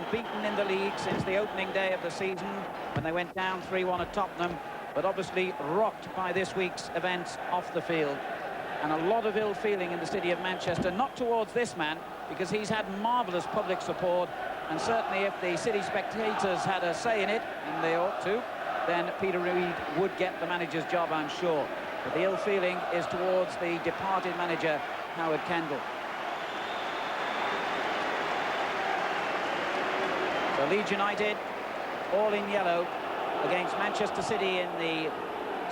unbeaten in the league since the opening day of the season when they went down 3-1 at Tottenham, but obviously rocked by this week's events off the field. And a lot of ill feeling in the city of Manchester, not towards this man, because he's had marvellous public support, and certainly if the city spectators had a say in it, and they ought to, then Peter Reid would get the manager's job, I'm sure. But the ill feeling is towards the departed manager, Howard Kendall. So Leeds United, all in yellow, against Manchester City in the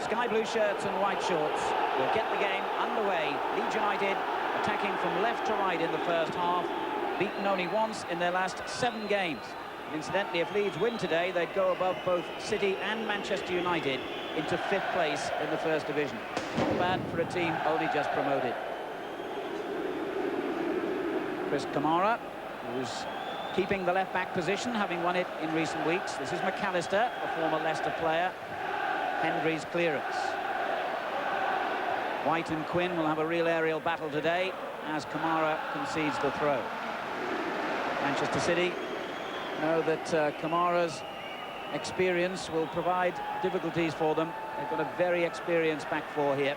sky blue shirts and white shorts. Will get the game underway. Leeds United attacking from left to right in the first half, beaten only once in their last 7 games. Incidentally, if Leeds win today, they'd go above both City and Manchester United into 5th place in the First Division. Not bad for a team only just promoted. Chris Kamara, who's keeping the left-back position, having won it in recent weeks. This is McAllister, a former Leicester player. Hendry's clearance. White and Quinn will have a real aerial battle today as Kamara concedes the throw. Manchester City know that Kamara's experience will provide difficulties for them. They've got a very experienced back four here.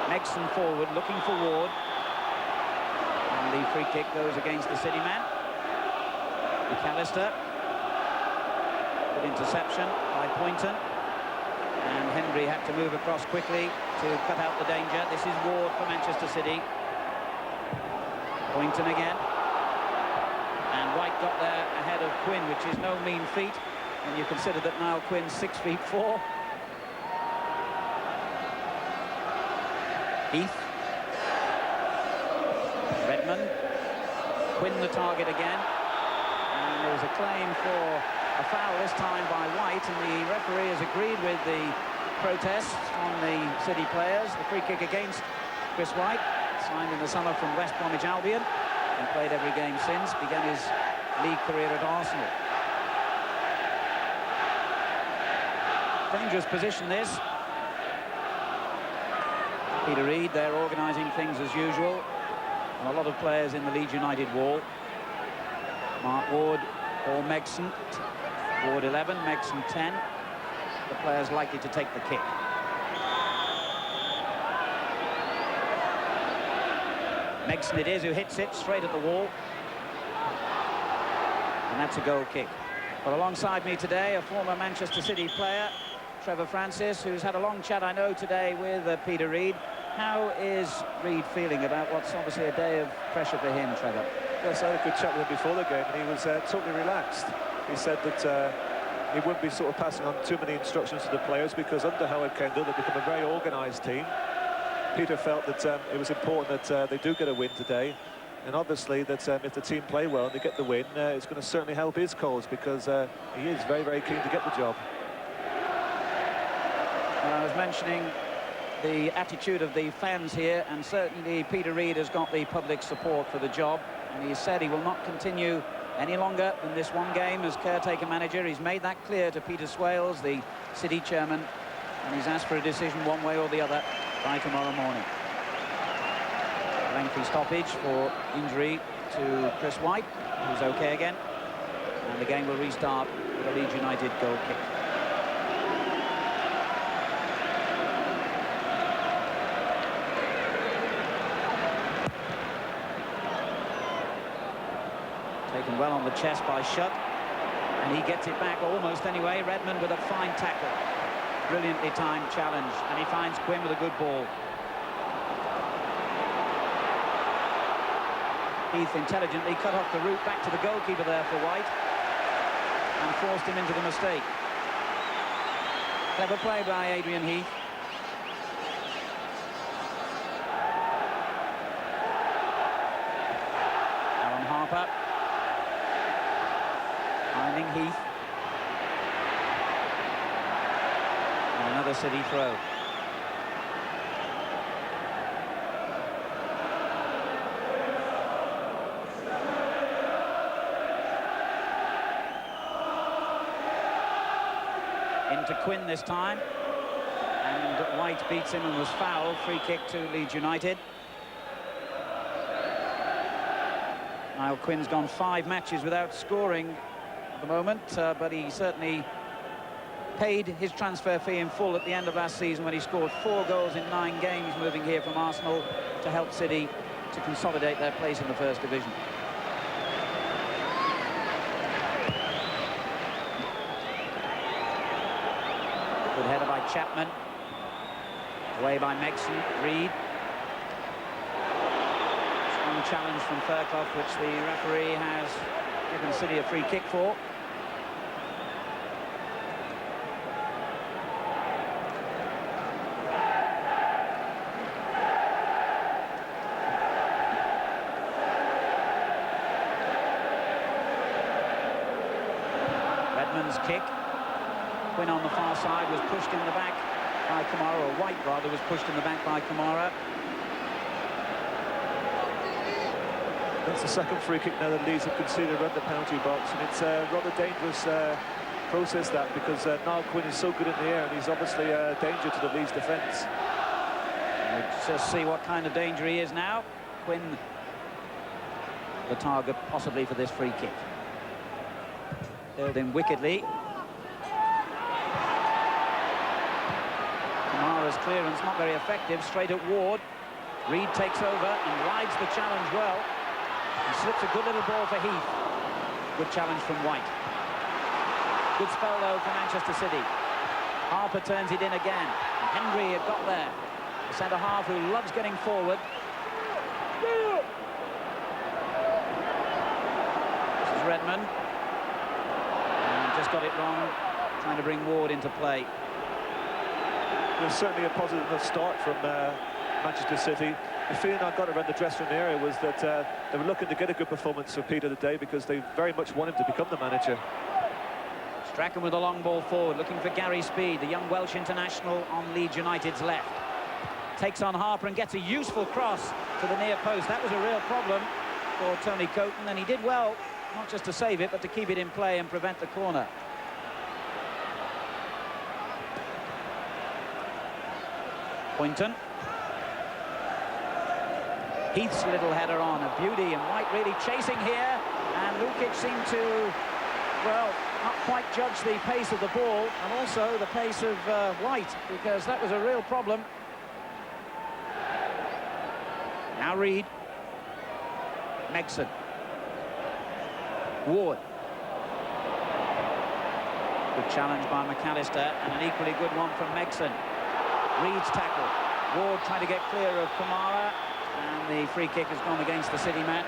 Megson forward, looking for Ward. And the free kick goes against the City man. McAllister. Good interception by Poynton. And Hendry had to move across quickly to cut out the danger. This is Ward for Manchester City. Poynton again. And White got there ahead of Quinn, which is no mean feat when you consider that now Quinn's 6'4". Heath. Redmond. Quinn the target again. And there's a claim for a foul this time by White, and the referee has agreed with the protests from the City players. The free kick against Chris White, signed in the summer from West Bromwich Albion, and played every game since, began his league career at Arsenal. Dangerous position this. Peter Reid, they're organising things as usual. And a lot of players in the Leeds United wall. Mark Ward or Megson. Ward 11, Megson 10. The players likely to take the kick. Megson it is who hits it straight at the wall. And that's a goal kick. Well, alongside me today, a former Manchester City player, Trevor Francis, who's had a long chat, I know, today with Peter Reid. How is Reid feeling about what's obviously a day of pressure for him, Trevor? Yes, I had a good chat with him before the game, and he was totally relaxed. He said that he wouldn't be sort of passing on too many instructions to the players, because under Howard Kendall they've become a very organised team. Peter felt that it was important that they do get a win today, and obviously that if the team play well and they get the win, it's going to certainly help his cause, because he is very, very keen to get the job. Well, I was mentioning the attitude of the fans here, and certainly Peter Reid has got the public support for the job, and he said he will not continue any longer than this one game as caretaker manager. He's made that clear to Peter Swales, the City chairman, and he's asked for a decision one way or the other by tomorrow morning. Lengthy stoppage for injury to Chris White, who's okay again, and the game will restart with a Leeds United goal kick. Taken well on the chest by Shutt, and he gets it back almost anyway. Redmond with a fine tackle. Brilliantly timed challenge, and he finds Quinn with a good ball. Heath intelligently cut off the route back to the goalkeeper there for White and forced him into the mistake. Clever play by Adrian Heath. Alan Harper. Finding Heath. And another City throw. Into Quinn this time, and White beats him and was fouled. Free kick to Leeds United. Niall Quinn's gone 5 matches without scoring at the moment, but he certainly paid his transfer fee in full at the end of last season when he scored 4 goals in 9 games moving here from Arsenal to help City to consolidate their place in the First Division. Good header by Chapman. Away by Megson. Reed. Strong challenge from Fairclough, which the referee has given City a free kick for. Kick. Quinn on the far side was pushed in the back by Kamara, or White rather was pushed in the back by Kamara. That's the second free kick now that Leeds have conceded around the penalty box, and it's a rather dangerous process, that, because Niall Quinn is so good in the air and he's obviously a danger to the Leeds defence. Let's just see what kind of danger he is now. Quinn, the target possibly for this free kick. Held in wickedly. Kamara's clearance not very effective, straight at Ward. Reed takes over and rides the challenge well. He slips a good little ball for Heath. Good challenge from White. Good spell though for Manchester City. Harper turns it in again. Henry had got there. The centre-half who loves getting forward. This is Redmond. Just got it wrong, trying to bring Ward into play. It was certainly a positive enough start from Manchester City. The feeling I got around the dressing room area was that they were looking to get a good performance for Peter today because they very much want him to become the manager. Strachan with a long ball forward, looking for Gary Speed, the young Welsh international on Leeds United's left. Takes on Harper and gets a useful cross to the near post. That was a real problem for Tony Coton, and he did well, not just to save it, but to keep it in play and prevent the corner. Poynton. Heath's little header on, a beauty, and White really chasing here, and Lukic seemed to, well, not quite judge the pace of the ball, and also the pace of White, because that was a real problem. Now Reed. Megson. Ward. Good challenge by McAllister, and an equally good one from Megson. Reed's tackle. Ward trying to get clear of Kamara, and the free kick has gone against the City man.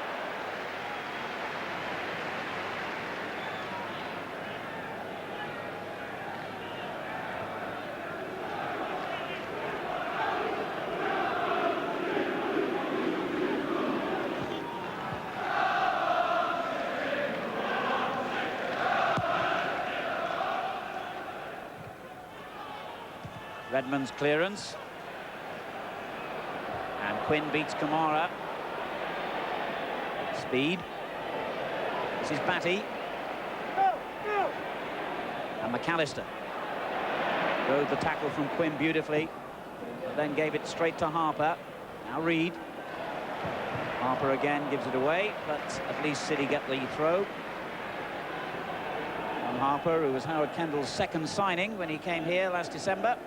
Redmond's clearance. And Quinn beats Kamara. Speed. This is Batty. And McAllister rode the tackle from Quinn beautifully, but then gave it straight to Harper. Now Reed. Harper again gives it away, but at least City get the throw. On Harper, who was Howard Kendall's second signing when he came here last December.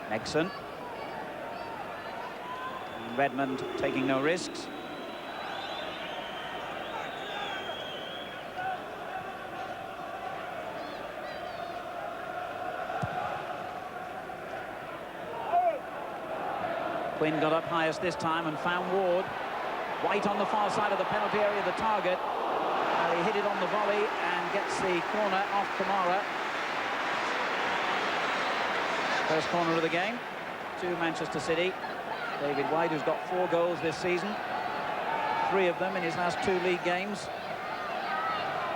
Megson. And Redmond taking no risks. Quinn got up highest this time and found Ward. White on the far side of the penalty area, the target. He hit it on the volley and gets the corner off Kamara. First corner of the game to Manchester City. David White, who's got 4 goals this season, 3 of them in his last 2 league games,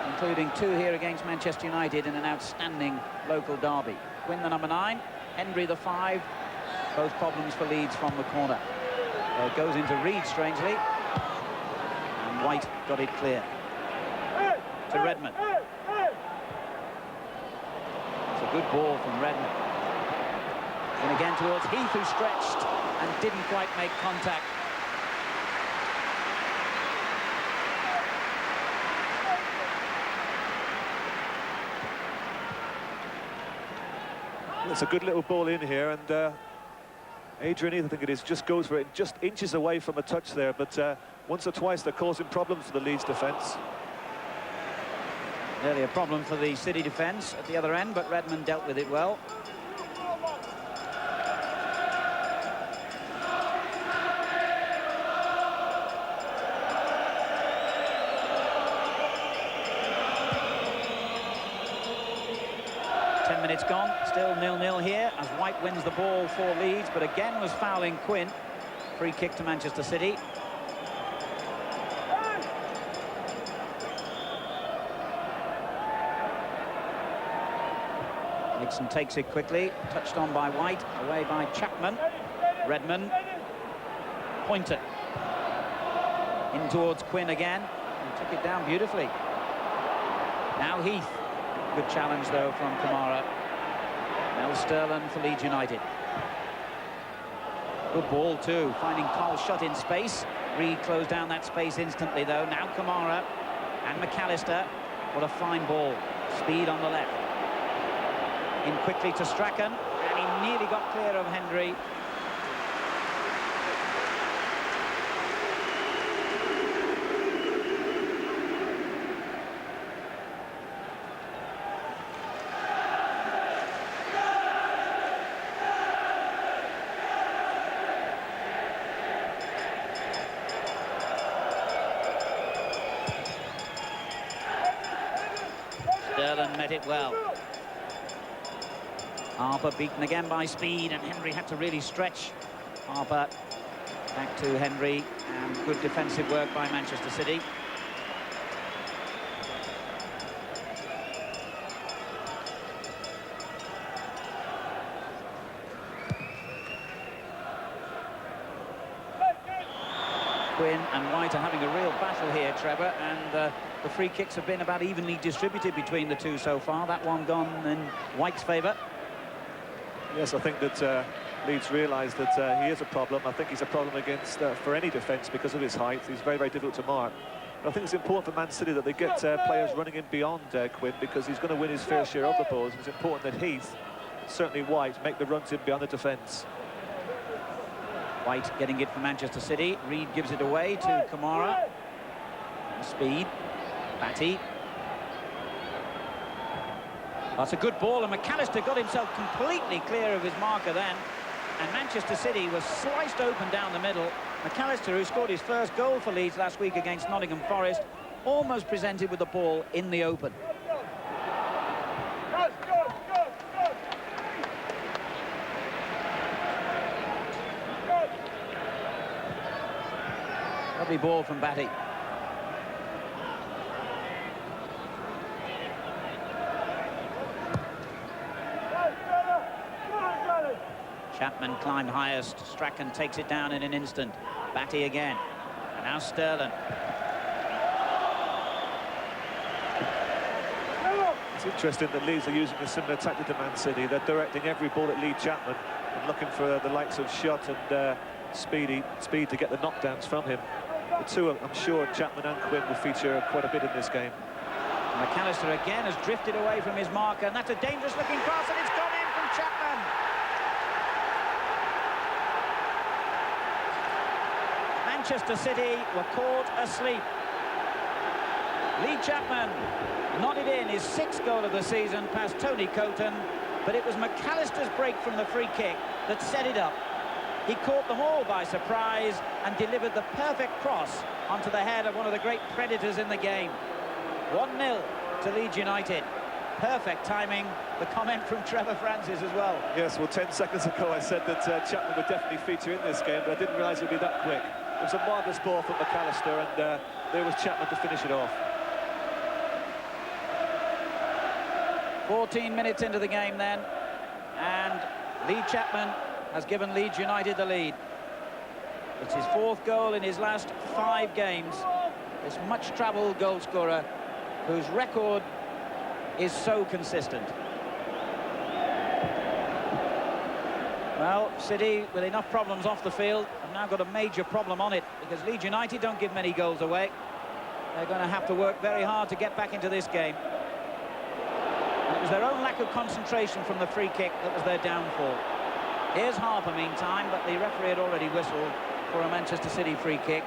including 2 here against Manchester United in an outstanding local derby. Quinn the number 9, Henry the 5, both problems for Leeds from the corner. It goes into Reed, strangely, and White got it clear to Redmond. So a good ball from Redmond. And again towards Heath, who stretched and didn't quite make contact. It's a good little ball in here, and Adrian Heath, I think it is, just goes for it, just inches away from a touch there, but once or twice they're causing problems for the Leeds defence. Nearly a problem for the City defence at the other end, but Redmond dealt with it well. Minutes gone, still 0-0 here as White wins the ball for Leeds, but again was fouling Quinn. Free kick to Manchester City. Nixon takes it quickly, touched on by White, away by Chapman. Redmond, Pointer. In towards Quinn again, and took it down beautifully. Now Heath. Good challenge, though, from Kamara. Now Sterling for Leeds United. Good ball, too, finding Cole shot in space. Reed closed down that space instantly, though. Now Kamara and McAllister. What a fine ball. Speed on the left. In quickly to Strachan, and he nearly got clear of Hendry. Sterling met it well. Harper beaten again by Speed, and Henry had to really stretch. Harper back to Henry, and good defensive work by Manchester City. Quinn and White are having a real battle here, Trevor, and the free kicks have been about evenly distributed between the two so far. That one gone in White's favour. Yes, I think that Leeds realise that he is a problem. I think he's a problem against for any defence because of his height. He's very, very difficult to mark. But I think it's important for Man City that they get players running in beyond Quinn, because he's going to win his fair share of the balls. It's important that Heath, certainly White, make the runs in beyond the defence. White getting it for Manchester City. Reed gives it away to Kamara. Speed. Batty. That's a good ball, and McAllister got himself completely clear of his marker then. And Manchester City was sliced open down the middle. McAllister, who scored his first goal for Leeds last week against Nottingham Forest, almost presented with the ball in the open. Lovely ball from Batty. Chapman climbed highest. Strachan takes it down in an instant. Batty again. And now Sterling. It's interesting that Leeds are using a similar tactic to Man City. They're directing every ball at Lee Chapman and looking for the likes of Shot and Speed to get the knockdowns from him. The two, I'm sure, Chapman and Quinn will feature quite a bit in this game. McAllister again has drifted away from his marker, and that's a dangerous-looking cross, and it's gone in from Chapman. Manchester City were caught asleep. Lee Chapman nodded in his 6th goal of the season past Tony Coton, but it was McAllister's break from the free kick that set it up. He caught them all by surprise and delivered the perfect cross onto the head of one of the great predators in the game. 1-0 to Leeds United. Perfect timing. The comment from Trevor Francis as well. Yes, well, 10 seconds ago I said that Chapman would definitely feature in this game, but I didn't realise it would be that quick. It was a marvellous ball from McAllister, and there was Chapman to finish it off. 14 minutes into the game then, and Lee Chapman has given Leeds United the lead. It's his 4th goal in his last 5 games. This much-travelled goal scorer whose record is so consistent. Well, City, with enough problems off the field, have now got a major problem on it, because Leeds United don't give many goals away. They're going to have to work very hard to get back into this game. And it was their own lack of concentration from the free kick that was their downfall. Here's Harper, meantime, but the referee had already whistled for a Manchester City free kick.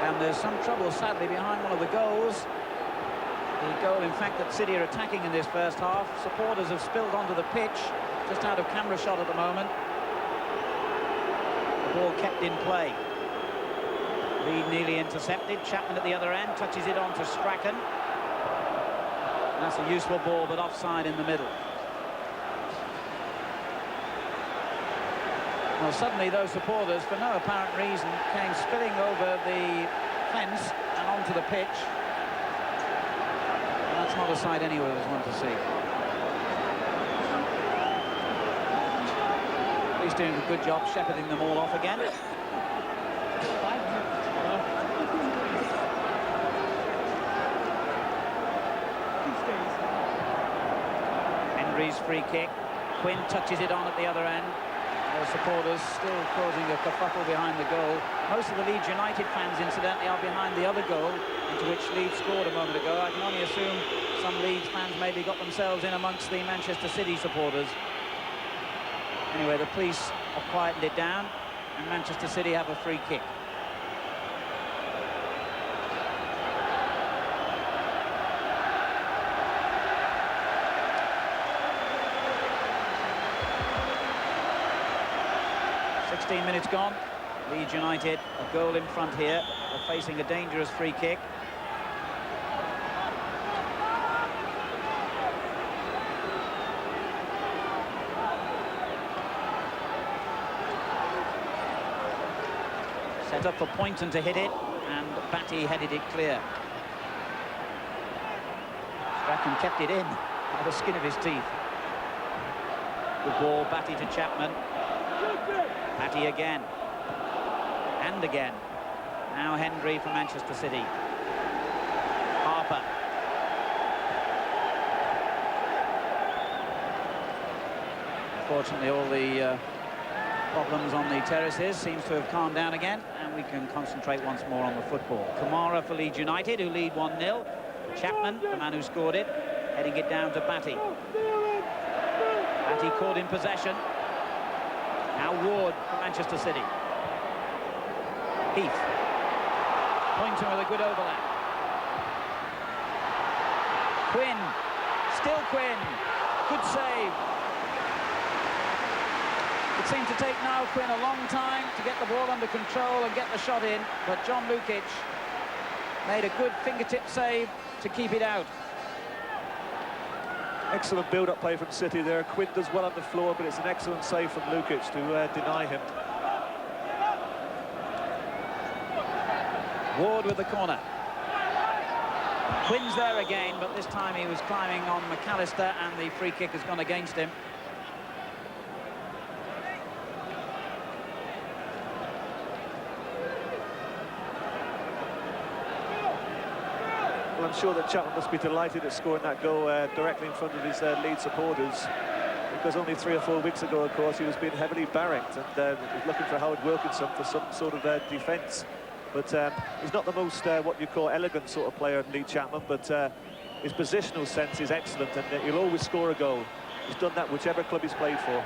And there's some trouble, sadly, behind one of the goals. The goal, in fact, that City are attacking in this first half. Supporters have spilled onto the pitch, just out of camera shot at the moment. The ball kept in play. Lead nearly intercepted. Chapman at the other end touches it on to Strachan. And that's a useful ball, but offside in the middle. Well, suddenly those supporters, for no apparent reason, came spilling over the fence and onto the pitch. And that's not a sight anyone would want to see. He's doing a good job shepherding them all off again. Henry's free kick. Quinn touches it on at the other end. The supporters still causing a kerfuffle behind the goal. Most of the Leeds United fans, incidentally, are behind the other goal into which Leeds scored a moment ago. I can only assume some Leeds fans maybe got themselves in amongst the Manchester City supporters. Anyway, the police have quietened it down, and Manchester City have a free kick. Minutes gone. Leeds United a goal in front here. They're facing a dangerous free kick. Set up for Poynton to hit it, and Batty headed it clear. Strachan kept it in by the skin of his teeth. Good ball, Batty to Chapman. Batty again, and again. Now Hendry for Manchester City. Harper. Unfortunately, all the problems on the terraces seems to have calmed down again, and we can concentrate once more on the football. Kamara for Leeds United, who lead 1-0. Chapman, the man who scored it, heading it down to Batty. Batty caught in possession. Now Ward for Manchester City. Heath. Poynton with a good overlap. Quinn. Still Quinn. Good save. It seemed to take now Quinn a long time to get the ball under control and get the shot in, but John Lukic made a good fingertip save to keep it out. Excellent build-up play from City there. Quinn does well on the floor, but it's an excellent save from Lukic to deny him. Ward with the corner. Quinn's there again, but this time he was climbing on McAllister, and the free kick has gone against him. Well, I'm sure that Chapman must be delighted at scoring that goal directly in front of his Leeds supporters, because only 3 or 4 weeks ago, of course, he was being heavily barracked and was looking for Howard Wilkinson for some sort of defence. But he's not the most what you call elegant sort of player, Lee Chapman, but his positional sense is excellent, and he'll always score a goal. He's done that whichever club he's played for.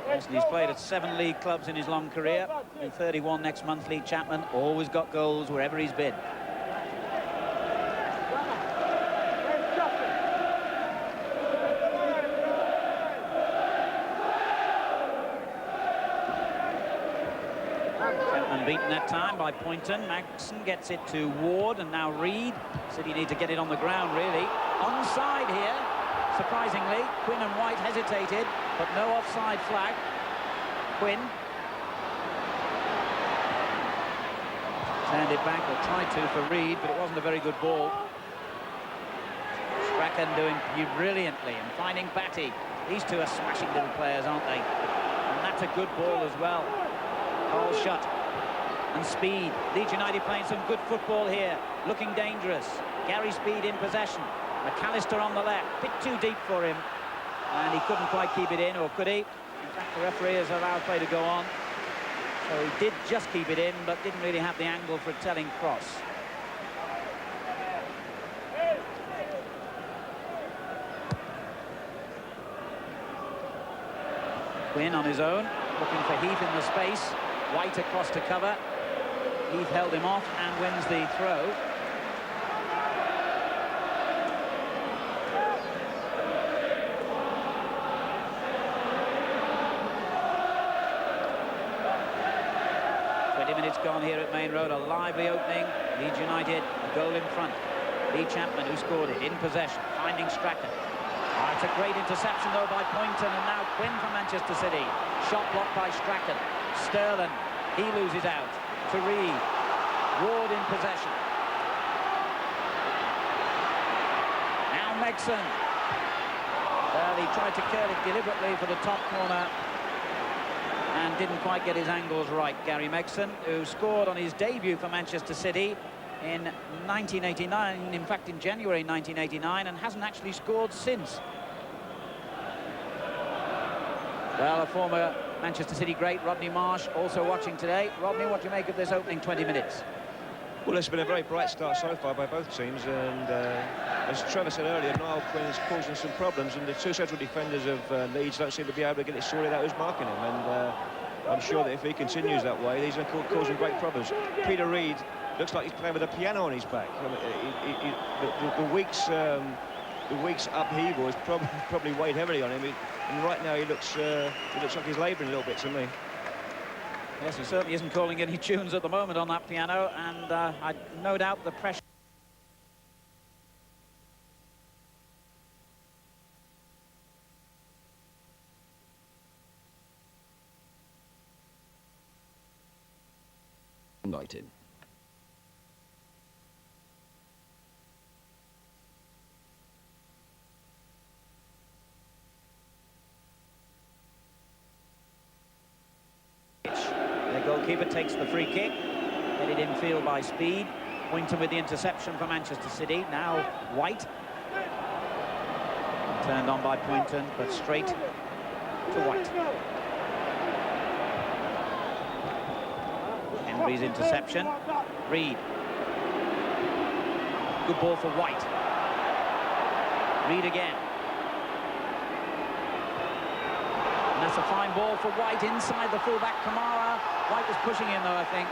Yes, and he's played at 7 league clubs in his long career. In 31 next month, Lee Chapman always got goals wherever he's been. Beaten that time by Poynton. Maxson gets it to Ward, and now Reed. City need to get it on the ground, really. Onside here, surprisingly. Quinn and White hesitated, but no offside flag. Quinn turned it back, or tried to, for Reed, but it wasn't a very good ball. Strachan doing brilliantly and finding Batty. These two are smashing little players, aren't they? And that's a good ball as well. All shut. and Speed. Leeds United playing some good football here, looking dangerous. Gary Speed in possession. McAllister on the left, bit too deep for him, and he couldn't quite keep it in, or could he? In fact, the referee has allowed play to go on. So he did just keep it in, but didn't really have the angle for a telling cross. Quinn on his own, looking for Heath in the space. White across to cover. Heath held him off and wins the throw. Minutes gone here at Main Road, a lively opening. Leeds United, a goal in front. Lee Chapman, who scored it, in possession, finding Strachan. It's a great interception, though, by Poynton, and now Quinn from Manchester City. Shot blocked by Strachan. Sterling, he loses out to Reed. Ward in possession. Now Megson. Well, he tried to curl it deliberately for the top corner, and didn't quite get his angles right. Gary Megson, who scored on his debut for Manchester City in 1989, in fact in January 1989, and hasn't actually scored since. Well, a former Manchester City great, Rodney Marsh, also watching today. Rodney, what do you make of this opening 20 minutes? Well, it's been a very bright start so far by both teams, and as Trevor said earlier, Niall Quinn is causing some problems, and the two central defenders of Leeds don't seem to be able to get it sorted out who's marking him, and I'm sure that if he continues that way, he's going to cause him great problems. Peter Reid looks like he's playing with a piano on his back. I mean, the week's upheaval has probably weighed heavily on him, and right now he looks like he's labouring a little bit to me. Yes, he certainly isn't calling any tunes at the moment on that piano, and I'd no doubt the pressure. United. The goalkeeper takes the free kick, headed in field by Speed. Poynton with the interception for Manchester City. Now White. Turned on by Poynton, but straight to White. Henry's interception. Reed. Good ball for White. Reed again. And that's a fine ball for White inside the fullback Kamara. White was pushing in, though, I think.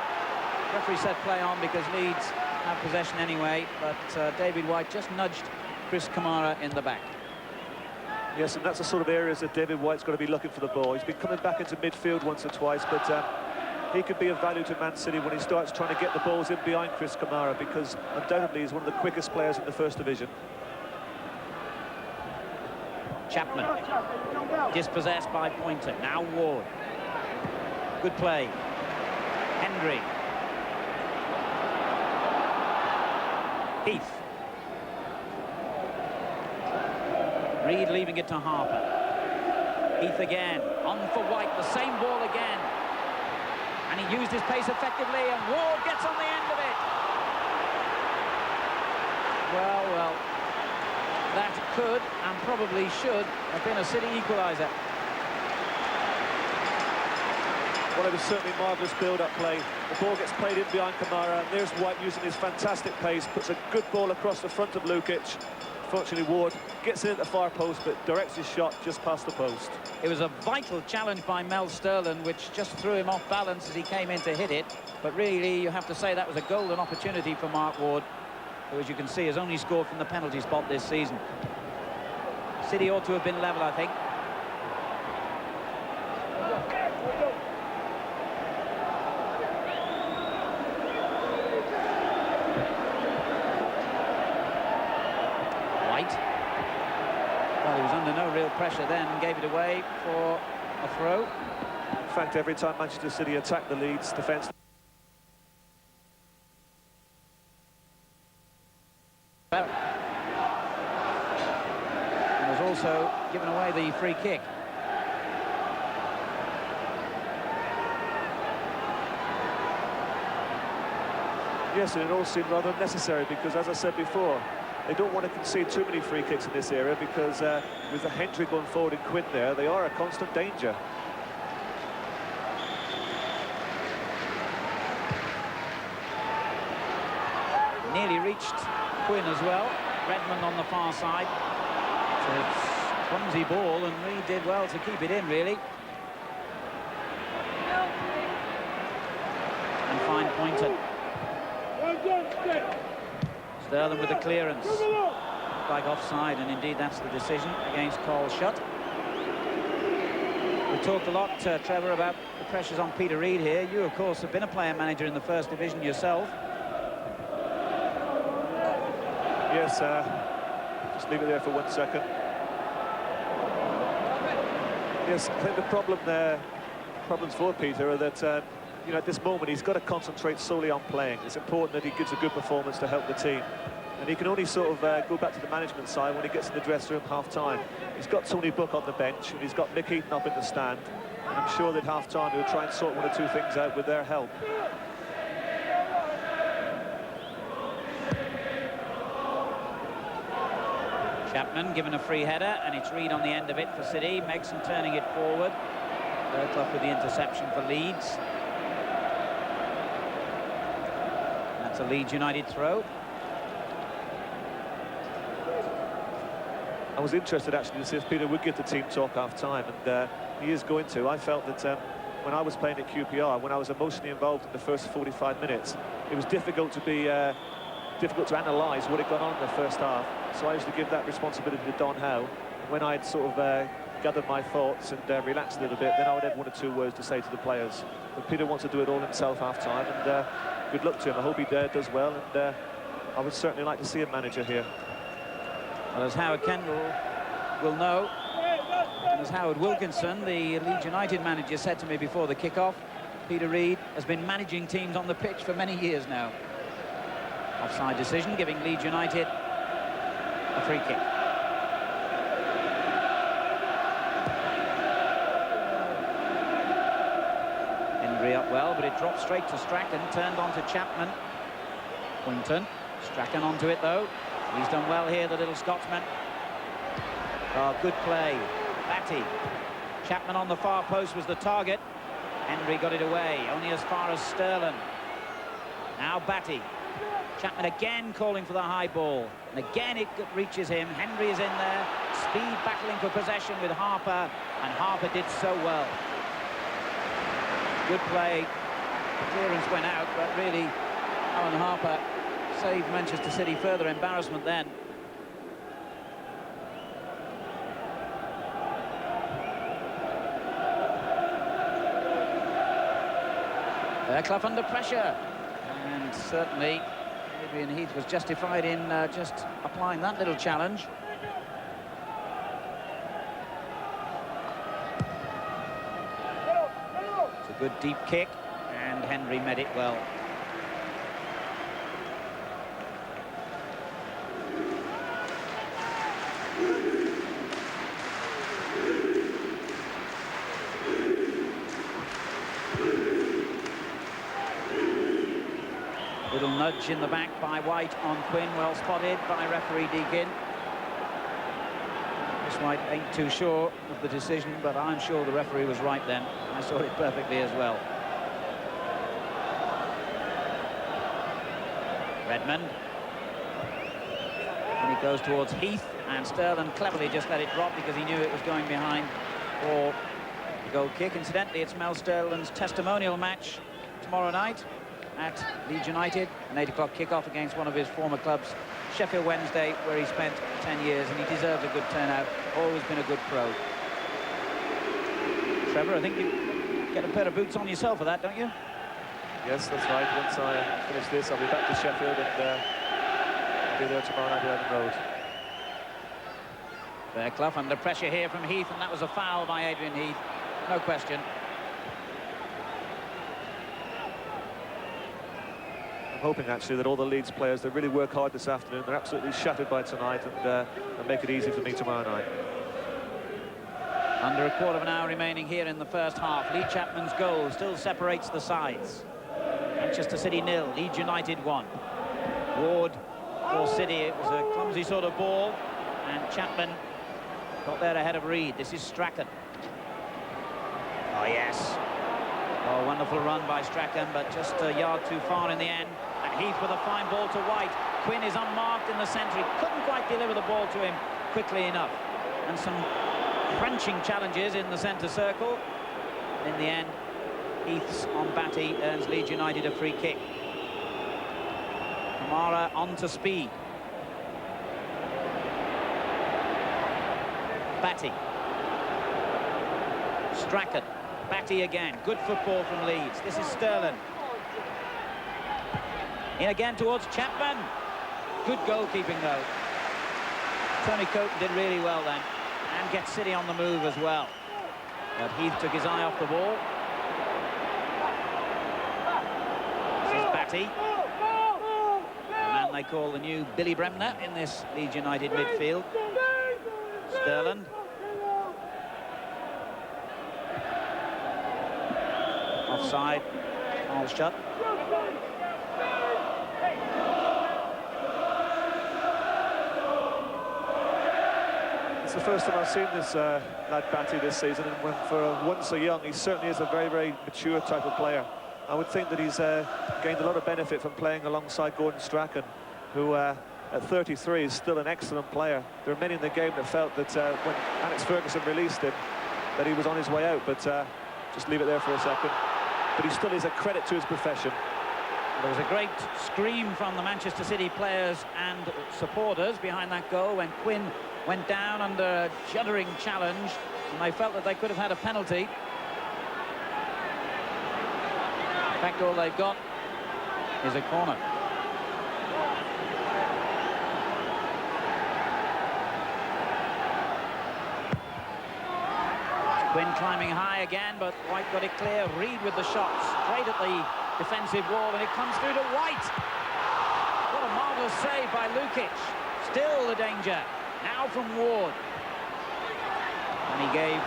Referee said play on because Leeds have possession anyway, but David White just nudged Chris Kamara in the back. Yes, and that's the sort of areas that David White's got to be looking for the ball. He's been coming back into midfield once or twice, but he could be of value to Man City when he starts trying to get the balls in behind Chris Kamara, because undoubtedly he's one of the quickest players in the First Division. Chapman, dispossessed by Poynton. Now Ward. Good play. Hendry. Heath. Reed leaving it to Harper. Heath again. On for White. The same ball again. And he used his pace effectively, and Ward gets on the end of it. Well. That could and probably should have been a City equaliser. Well, it was certainly marvellous build-up play. The ball gets played in behind Kamara, and there's White using his fantastic pace, puts a good ball across the front of Lukic. Fortunately, Ward gets in at the far post, but directs his shot just past the post. It was a vital challenge by Mel Sterling, which just threw him off balance as he came in to hit it. But really, you have to say that was a golden opportunity for Mark Ward, who, as you can see, has only scored from the penalty spot this season. City ought to have been level, I think. White. Well, he was under no real pressure then and gave it away for a throw. In fact, every time Manchester City attacked the Leeds defence, And has also given away the free kick. Yes, and it all seemed rather unnecessary because, as I said before, they don't want to concede too many free kicks in this area because with the Hendry going forward and Quinn there, they are a constant danger. Nearly reached Quinn as well. Redmond on the far side. So it's a clumsy ball, and Reed did well to keep it in, really. And fine pointed. Sterling with the clearance. Like offside, and indeed that's the decision against Carl Schutt. We talked a lot, Trevor, about the pressures on Peter Reid here. You, of course, have been a player manager in the First Division yourself. Yes, just leave it there for 1 second. Yes, I think the problems for Peter are that, you know, at this moment he's got to concentrate solely on playing. It's important that he gives a good performance to help the team. And he can only sort of go back to the management side when he gets in the dressing room half-time. He's got Tony Book on the bench, and he's got Mick Eaton up in the stand. And I'm sure that half-time he'll try and sort one or two things out with their help. Chapman given a free header, and it's Reid on the end of it for City. Megson turning it forward. Clough with the interception for Leeds. That's a Leeds United throw. I was interested actually to see if Peter would give the team talk half-time, and he is going to. I felt that when I was playing at QPR, when I was emotionally involved in the first 45 minutes, it was difficult to analyse what had gone on in the first half. So I used to give that responsibility to Don Howe. And when I'd sort of gathered my thoughts and relaxed a little bit, then I would have 1 or 2 words to say to the players. But Peter wants to do it all himself half-time, and good luck to him. I hope he does well, and I would certainly like to see a manager here. Well, as Howard Kendall will know, and as Howard Wilkinson, the Leeds United manager, said to me before the kick-off, Peter Reid has been managing teams on the pitch for many years now. Offside decision, giving Leeds United a free kick. Hendry up well, but it dropped straight to Strachan, turned on to Chapman. Quinton, Strachan onto it though. He's done well here, the little Scotsman. Oh, good play. Batty. Chapman on the far post was the target. Hendry got it away, only as far as Sterling. Now Batty. Chapman again calling for the high ball. And again it reaches him. Hendry is in there. Speed battling for possession with Harper. And Harper did so well. Good play. The clearance went out, but really, Alan Harper saved Manchester City further embarrassment then. Clough under pressure, and certainly Adrian Heath was justified in just applying that little challenge. It's a good deep kick, and Hendry met it well. Little nudge in the back by White on Quinn, well spotted by referee Deakin. Chris White ain't too sure of the decision, but I'm sure the referee was right then. I saw it perfectly as well. Redmond. And he goes towards Heath, and Sterling cleverly just let it drop because he knew it was going behind for the goal kick. Incidentally, it's Mel Sterling's testimonial match tomorrow night at Leeds United, an 8 o'clock kick-off against one of his former clubs, Sheffield Wednesday, where he spent 10 years, and he deserves a good turnout. Always been a good pro. Trevor, I think you get a pair of boots on yourself for that, don't you? Yes, that's right. Once I finish this, I'll be back to Sheffield, and I'll be there tomorrow night at Eden Road. Clough under pressure here from Heath, and that was a foul by Adrian Heath, no question. Hoping actually that all the Leeds players, they really work hard this afternoon. They're absolutely shattered by tonight, and make it easy for me tomorrow night. Under a quarter of an hour remaining here in the first half. Lee Chapman's goal still separates the sides. And Manchester City 0, Leeds United 1. Ward for City. It was a clumsy sort of ball, and Chapman got there ahead of Reed. This is Strachan. Oh, yes. Oh, wonderful run by Strachan, but just a yard too far in the end. And Heath with a fine ball to White. Quinn is unmarked in the centre. He couldn't quite deliver the ball to him quickly enough. And some crunching challenges in the centre circle. In the end, Heath's on Batty earns Leeds United a free kick. Kamara on to speed. Batty. Strachan. Batty again. Good football from Leeds. This is Sterling. In again towards Chapman. Good goalkeeping though. Tony Coton did really well then, and gets City on the move as well. But Heath took his eye off the ball. This is Batty. The man they call the new Billy Bremner in this Leeds United midfield. Sterling. Offside. All shut. It's the first time I've seen this lad Batty this season, and when for one so young, he certainly is a very, very mature type of player. I would think that he's gained a lot of benefit from playing alongside Gordon Strachan, who at 33 is still an excellent player. There are many in the game that felt that when Alex Ferguson released him, that he was on his way out, but just leave it there for a second. But he still is a credit to his profession. There was a great scream from the Manchester City players and supporters behind that goal when Quinn went down under a shuddering challenge, and they felt that they could have had a penalty. In fact, all they've got is a corner. Quinn climbing high again, but White got it clear. Reed with the shot straight at the defensive wall, and it comes through to White. What a marvellous save by Lukic. Still the danger. Now from Ward. And he gave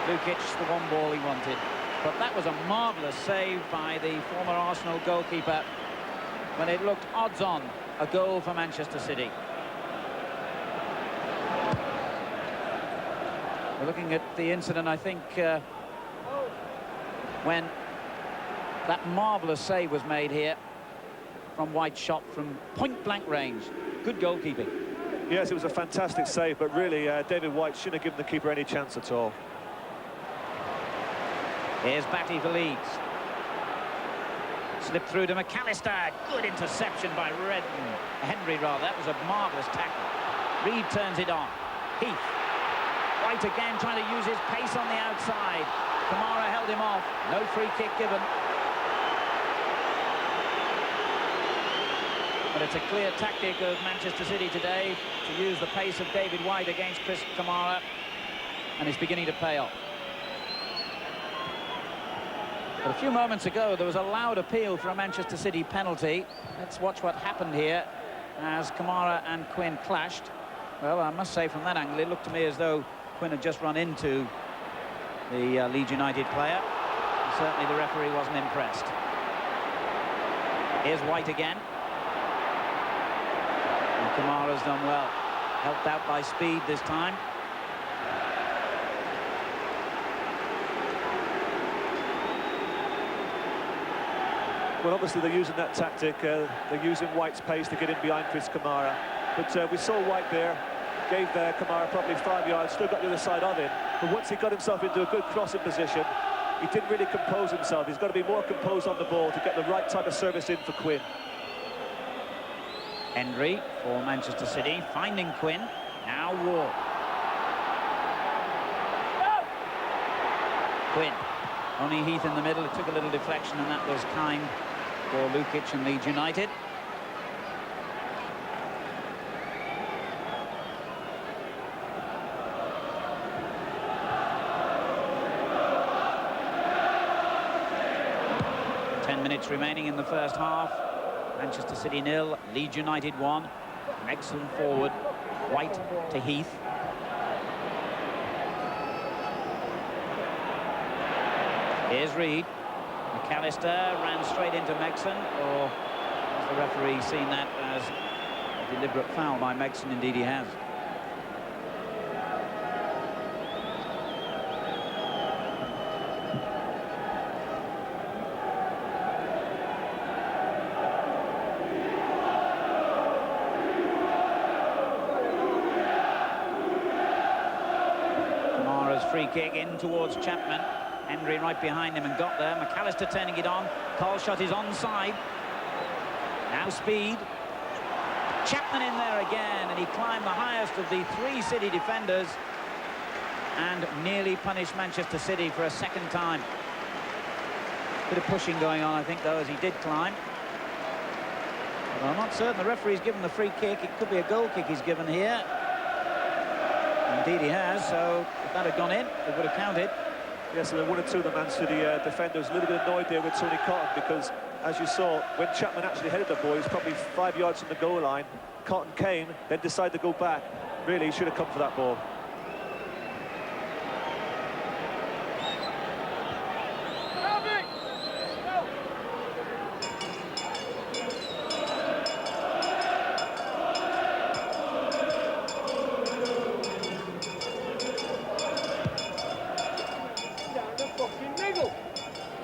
Lukic the one ball he wanted. But that was a marvellous save by the former Arsenal goalkeeper when it looked odds on a goal for Manchester City. We're looking at the incident, I think, when that marvellous save was made here from White's shot from point-blank range. Good goalkeeping. Yes, it was a fantastic save, but really, David White shouldn't have given the keeper any chance at all. Here's Batty for Leeds. Slipped through to McAllister. Good interception by Henry, rather. That was a marvellous tackle. Reed turns it on. Heath. White again trying to use his pace on the outside. Kamara held him off. No free kick given. But it's a clear tactic of Manchester City today to use the pace of David White against Chris Kamara, and it's beginning to pay off. But a few moments ago there was a loud appeal for a Manchester City penalty. Let's watch what happened here as Kamara and Quinn clashed. Well, I must say from that angle it looked to me as though Quinn had just run into the Leeds United player. And certainly the referee wasn't impressed. Here's White again. And Kamara's done well. Helped out by speed this time. Well, obviously they're using that tactic. They're using White's pace to get in behind Chris Kamara. But we saw White there. Gave Kamara probably 5 yards, still got the other side of him. But once he got himself into a good crossing position, he didn't really compose himself. He's got to be more composed on the ball to get the right type of service in for Quinn. Henry for Manchester City, finding Quinn. Now Ward. Quinn. Only Heath in the middle. It took a little deflection, and that was kind for Lukic and Leeds United. Minutes remaining in the first half. Manchester City 0, Leeds United 1. An excellent forward, White to Heath. Here's Reed. McAllister ran straight into Megson, or has the referee seen that as a deliberate foul by Megson? Indeed he has. Free kick in towards Chapman. Henry right behind him and got there. McAllister turning it on. Colshot is onside. Now speed. Chapman in there again, and he climbed the highest of the three City defenders and nearly punished Manchester City for a second time. Bit of pushing going on, I think, though, as he did climb. But I'm not certain the referee's given the free kick. It could be a goal kick he's given here. Indeed he has, so if that had gone in, it would have counted. Yes, and one or two of the Man City defenders a little bit annoyed there with Tony Cotton, because, as you saw, when Chapman actually headed the ball, he was probably 5 yards from the goal line. Cotton came, then decided to go back. Really, he should have come for that ball.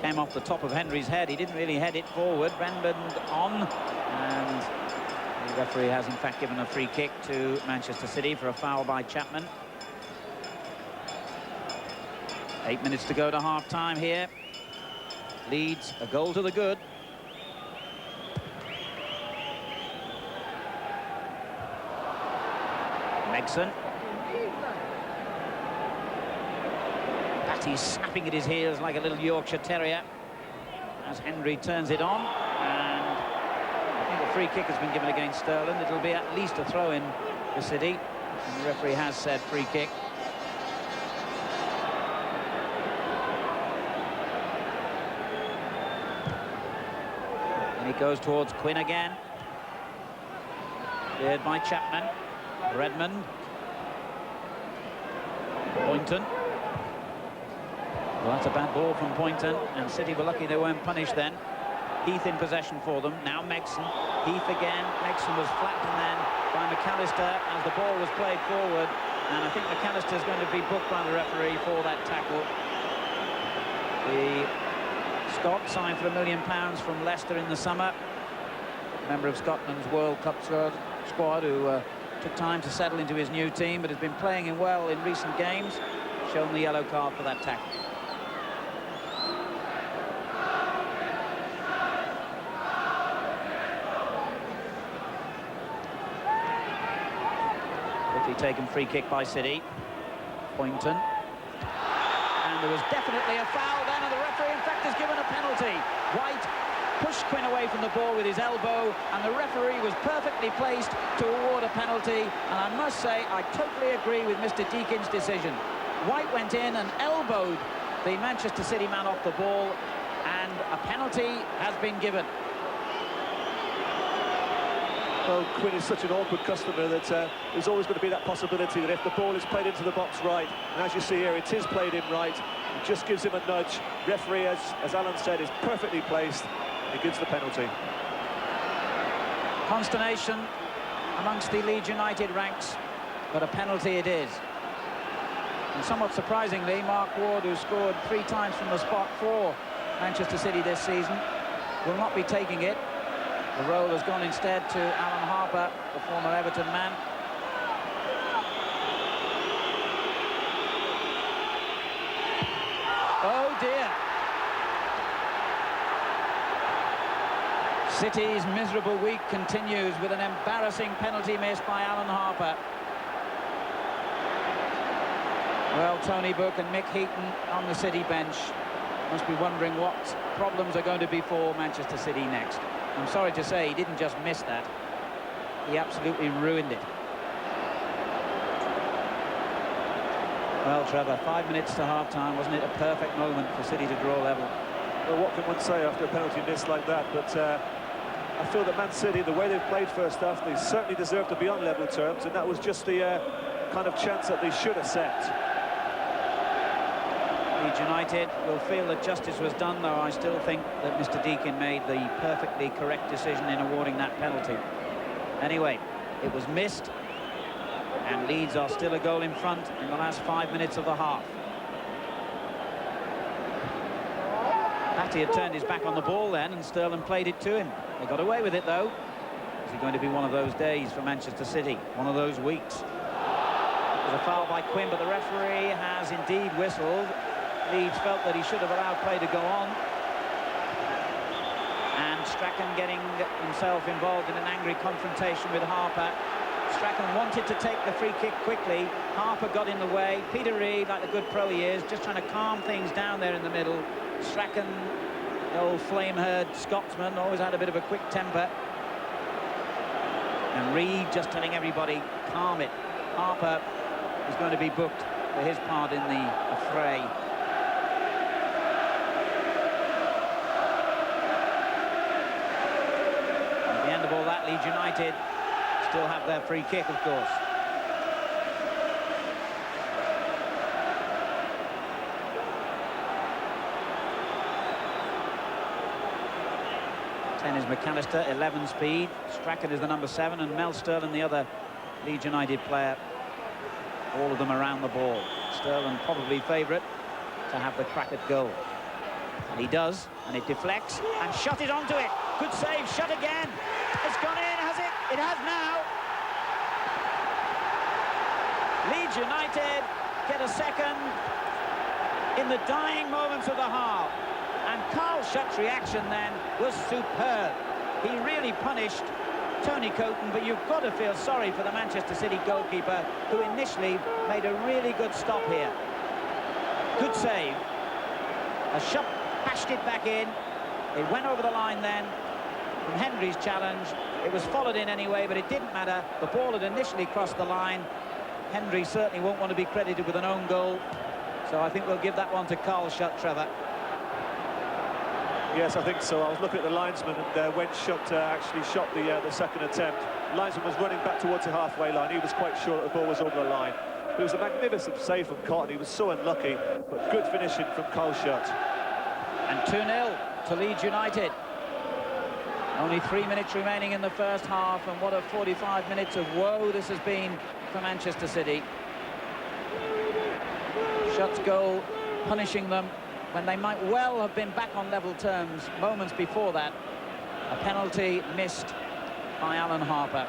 Came off the top of Henry's head. He didn't really head it forward. Renband on, and the referee has in fact given a free kick to Manchester City for a foul by Chapman. 8 minutes to go to half-time here. Leeds a goal to the good. Megson. He's snapping at his heels like a little Yorkshire Terrier as Henry turns it on, and I think a free kick has been given against Sterling. It'll be at least a throw in for City, and the referee has said free kick. And he goes towards Quinn again, cleared by Chapman. Redmond, Boynton. Well, that's a bad ball from Poynton, and City were lucky they weren't punished then. Heath in possession for them. Now Megson. Heath again. Megson was flattened then by McAllister as the ball was played forward, and I think McAllister is going to be booked by the referee for that tackle. The Scot signed for £1 million from Leicester in the summer. Member of Scotland's World Cup squad who took time to settle into his new team, but has been playing in well in recent games. Shown the yellow card for that tackle. Taken free kick by City. Poynton. And there was definitely a foul then, and the referee in fact has given a penalty. White pushed Quinn away from the ball with his elbow, and the referee was perfectly placed to award a penalty, and I must say I totally agree with Mr. Deakin's decision. White went in and elbowed the Manchester City man off the ball, and a penalty has been given. Well, Quinn is such an awkward customer that there's always going to be that possibility that if the ball is played into the box right, and as you see here, it is played in right, it just gives him a nudge. Referee, as Alan said, is perfectly placed. He gives the penalty. Consternation amongst the Leeds United ranks, but a penalty it is. And somewhat surprisingly, Mark Ward, who scored 3 times from the spot for Manchester City this season, will not be taking it. The role has gone instead to Alan Harper, the former Everton man. Oh dear. City's miserable week continues with an embarrassing penalty missed by Alan Harper. Well, Tony Book and Mick Heaton on the City bench must be wondering what problems are going to be for Manchester City next. I'm sorry to say he didn't just miss that, he absolutely ruined it. Well, Trevor, 5 minutes to half-time, wasn't it a perfect moment for City to draw level? Well, what can one say after a penalty miss like that? But I feel that Man City, the way they've played first half, they certainly deserve to be on level terms, and that was just the kind of chance that they should have set. He Leeds United will feel that justice was done, though I still think that Mr. Deakin made the perfectly correct decision in awarding that penalty. Anyway, it was missed, and Leeds are still a goal in front in the last 5 minutes of the half. Batty had turned his back on the ball then, and Sterling played it to him. They got away with it, though. Is it going to be one of those days for Manchester City? One of those weeks? It was a foul by Quinn, but the referee has indeed whistled. Leeds felt that he should have allowed play to go on. And Strachan getting himself involved in an angry confrontation with Harper. Strachan wanted to take the free kick quickly. Harper got in the way. Peter Reid, like the good pro he is, just trying to calm things down there in the middle. Strachan, the old flame-haired Scotsman, always had a bit of a quick temper. And Reid just telling everybody, calm it. Harper is going to be booked for his part in the affray. At the end of all that, Leeds United still have their free kick, of course. Is McAllister, 11 speed. Strachan is the number 7, and Mel Sterling, the other Leeds United player. All of them around the ball. Sterling probably favourite to have the crack at goal. And he does, and it deflects, and shot it onto it. Good save, shot again. It's gone in, has it? It has now. Leeds United get a second in the dying moments of the half. And Carl Shutt's reaction then was superb. He really punished Tony Coton, but you've got to feel sorry for the Manchester City goalkeeper, who initially made a really good stop here. Good save. A Shutt bashed it back in. It went over the line then from Hendry's challenge. It was followed in anyway, but it didn't matter. The ball had initially crossed the line. Hendry certainly won't want to be credited with an own goal. So I think we'll give that one to Carl Shutt, Trevor. Yes, I think so. I was looking at the linesman, and when Shutt actually shot the second attempt, the linesman was running back towards the halfway line. He was quite sure that the ball was over the line. But it was a magnificent save from Cotton. He was so unlucky, but good finishing from Carl Shutt. And 2-0 to Leeds United. Only 3 minutes remaining in the first half, and what a 45 minutes of woe this has been for Manchester City. Shutt's goal punishing them when they might well have been back on level terms moments before that. A penalty missed by Alan Harper.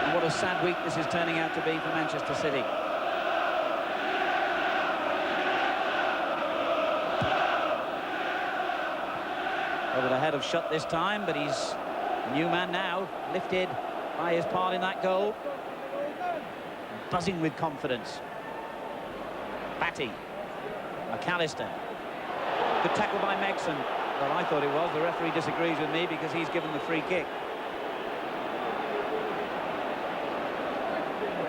And what a sad week this is turning out to be for Manchester City. Over the head of Shutt this time, but he's a new man now, lifted by his part in that goal. Buzzing with confidence. Batty. McAllister. Good tackle by Megson. Well, I thought it was. The referee disagrees with me because he's given the free kick.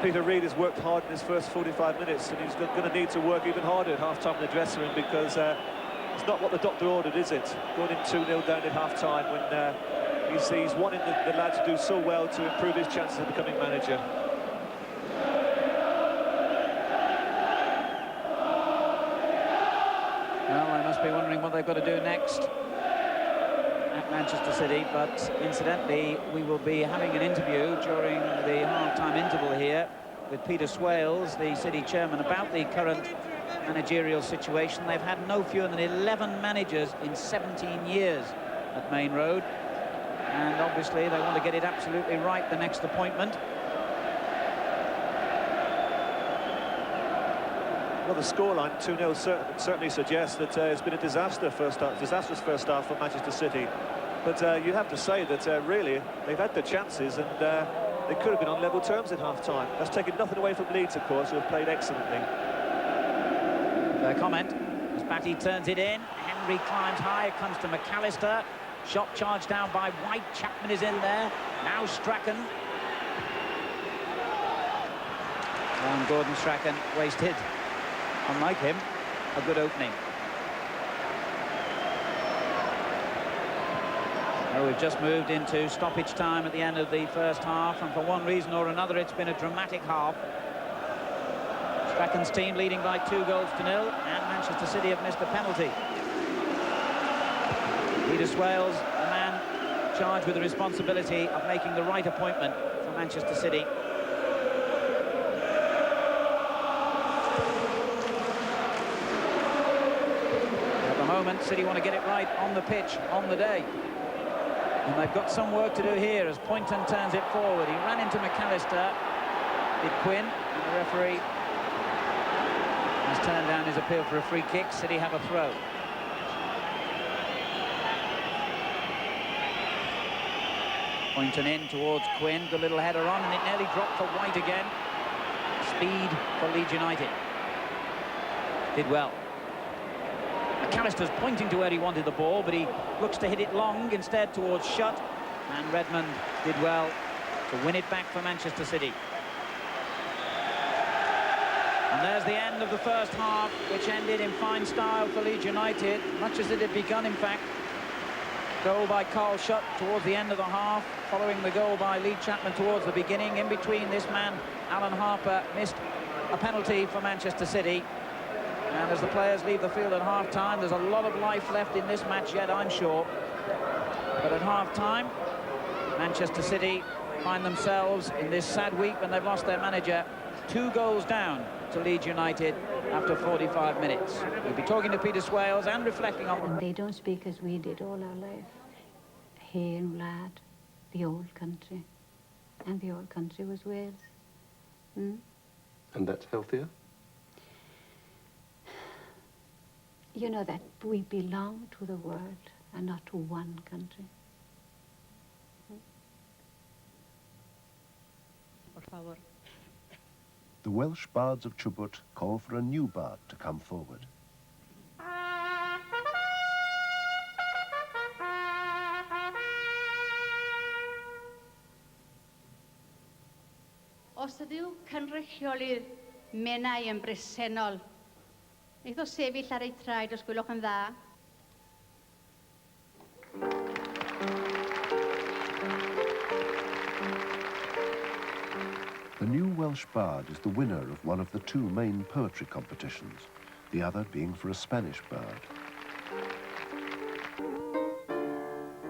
Peter Reid has worked hard in his first 45 minutes, and he's going to need to work even harder at half-time in the dressing room, because it's not what the doctor ordered, is it? Going in 2-0 down at half-time when he's wanting the lad to do so well to improve his chances of becoming manager. Well, I must be wondering what they've got to do next at Manchester City, but incidentally, we will be having an interview during the half-time interval here with Peter Swales, the City chairman, about the current managerial situation. They've had no fewer than 11 managers in 17 years at Main Road, and obviously they want to get it absolutely right the next appointment. Well, the scoreline 2-0 certainly suggests that it's been a disastrous first half for Manchester City. But you have to say that really they've had their chances, and they could have been on level terms in half-time. That's taken nothing away from Leeds, of course, who have played excellently. Fair comment. As Batty turns it in, Henry climbs high, it comes to McAllister. Shot charged down by White. Chapman is in there. Now Strachan. And Gordon Strachan wasted, unlike him, a good opening. Well, we've just moved into stoppage time at the end of the first half, and for one reason or another it's been a dramatic half. Strachan's team leading by 2 goals to 0, and Manchester City have missed a penalty. Peter Swales, the man charged with the responsibility of making the right appointment for Manchester City. At the moment, City want to get it right on the pitch, on the day. And they've got some work to do here as Poynton turns it forward. He ran into McAllister, did Quinn, and the referee has turned down his appeal for a free kick. City have a throw. Poynton in towards Quinn, good little header on, and it nearly dropped for White again. Speed for Leeds United. Did well. McAllister's pointing to where he wanted the ball, but he looks to hit it long instead towards Shutt, and Redmond did well to win it back for Manchester City. And there's the end of the first half, which ended in fine style for Leeds United, much as it had begun, in fact. Goal by Carl Shutt towards the end of the half, following the goal by Lee Chapman towards the beginning. In between, this man, Alan Harper, missed a penalty for Manchester City. And as the players leave the field at half-time, there's a lot of life left in this match yet, I'm sure. But at half-time, Manchester City find themselves in this sad week when they've lost their manager, 2 goals down to Leeds United after 45 minutes. We'll be talking to Peter Swales and reflecting on... And they don't speak as we did all our life. Here in Wlad, the old country. And the old country was Wales. And that's healthier? You know that we belong to the world and not to one country. Por favor. The Welsh bards of Chubut call for a new bard to come forward. Os ydyw cynrychiolydd menau yn bresennol, wneith o sefyll ar ei traed os gwelwch yn dda. The new Welsh bard is the winner of one of the 2 main poetry competitions, the other being for a Spanish bard.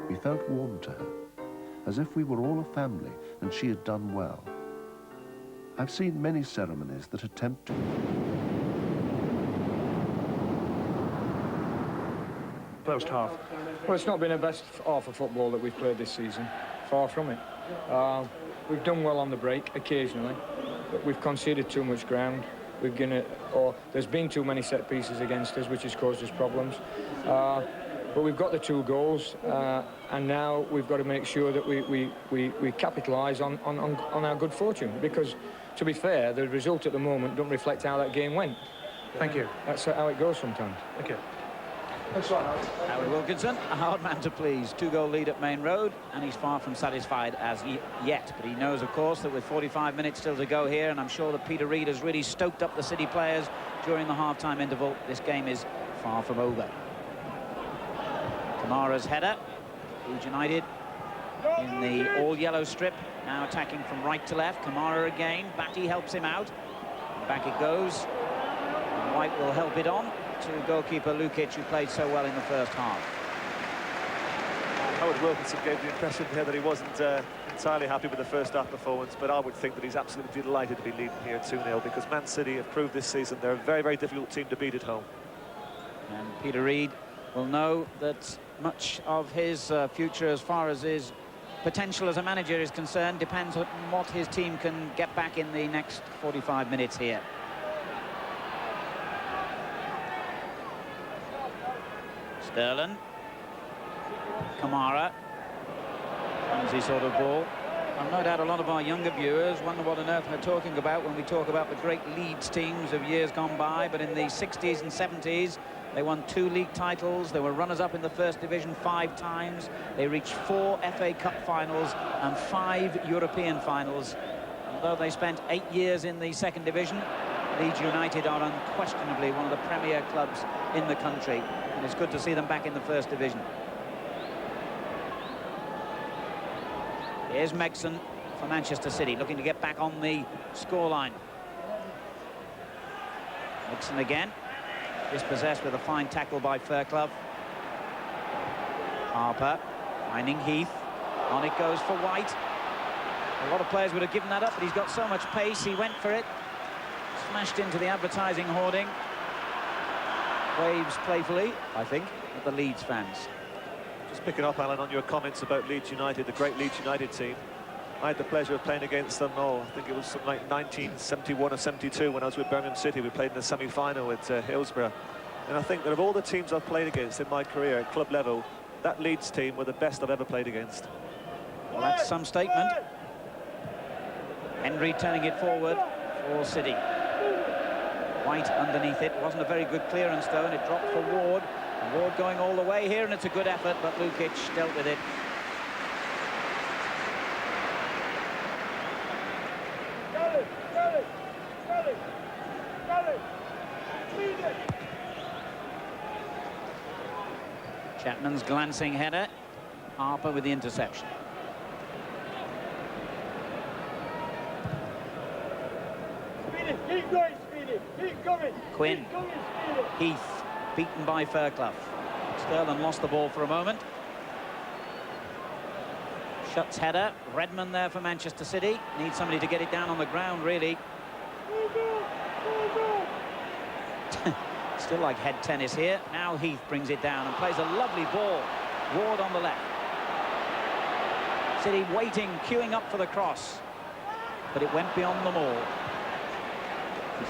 We felt warm to her, as if we were all a family and she had done well. I've seen many ceremonies that attempt to... First half. Well, it's not been the best half of football that we've played this season. Far from it. We've done well on the break occasionally, but we've conceded too much ground. There's been too many set pieces against us, which has caused us problems. But we've got the 2 goals, and now we've got to make sure that we capitalise on our good fortune. Because, to be fair, the result at the moment don't reflect how that game went. Thank you. That's how it goes sometimes. Thank you. Howard Wilkinson, a hard man to please. 2-goal lead at Main Road, and he's far from satisfied as yet. But he knows, of course, that with 45 minutes still to go here, and I'm sure that Peter Reid has really stoked up the City players during the half-time interval, this game is far from over. Kamara's header. Leeds United in the all-yellow strip, now attacking from right to left. Kamara again. Batty helps him out. Back it goes. And White will help it on to goalkeeper Lukic, who played so well in the first half. Howard Wilkinson gave the impression here that he wasn't entirely happy with the first half performance, but I would think that he's absolutely delighted to be leading here 2-0, because Man City have proved this season they're a very, very difficult team to beat at home. And Peter Reid will know that much of his future, as far as his potential as a manager is concerned, depends on what his team can get back in the next 45 minutes here. Sterling, Kamara, flimsy sort of ball. I've no doubt a lot of our younger viewers wonder what on earth we're talking about when we talk about the great Leeds teams of years gone by, but in the 60s and 70s, they won 2 league titles. They were runners-up in the First Division 5 times. They reached 4 FA Cup finals and 5 European finals. Although they spent 8 years in the Second Division, Leeds United are unquestionably one of the premier clubs in the country. And it's good to see them back in the First Division. Here's Megson for Manchester City, looking to get back on the scoreline. Nixon again. Dispossessed with a fine tackle by Fairclough. Harper finding Heath. On it goes for White. A lot of players would have given that up, but he's got so much pace, he went for it. Smashed into the advertising hoarding. Waves playfully, I think, at the Leeds fans. Just picking up, Alan, on your comments about Leeds United, the great Leeds United team. I had the pleasure of playing against them, I think it was something like 1971 or 72 when I was with Birmingham City. We played in the semi-final at Hillsborough. And I think that of all the teams I've played against in my career at club level, that Leeds team were the best I've ever played against. Well, that's some statement. Henry turning it forward for City. White underneath it. Wasn't a very good clearance, though, and it dropped for Ward. And Ward going all the way here, and it's a good effort, but Lukic dealt with it. Chapman's glancing header. Harper with the interception. Keep going, Speedy. Keep coming. Quinn. Keep coming, Speedy. Heath beaten by Fairclough. Sterling lost the ball for a moment. Shuts header. Redmond there for Manchester City. Needs somebody to get it down on the ground, really. Still like head tennis here. Now Heath brings it down and plays a lovely ball. Ward on the left. City waiting, queuing up for the cross. But it went beyond them all.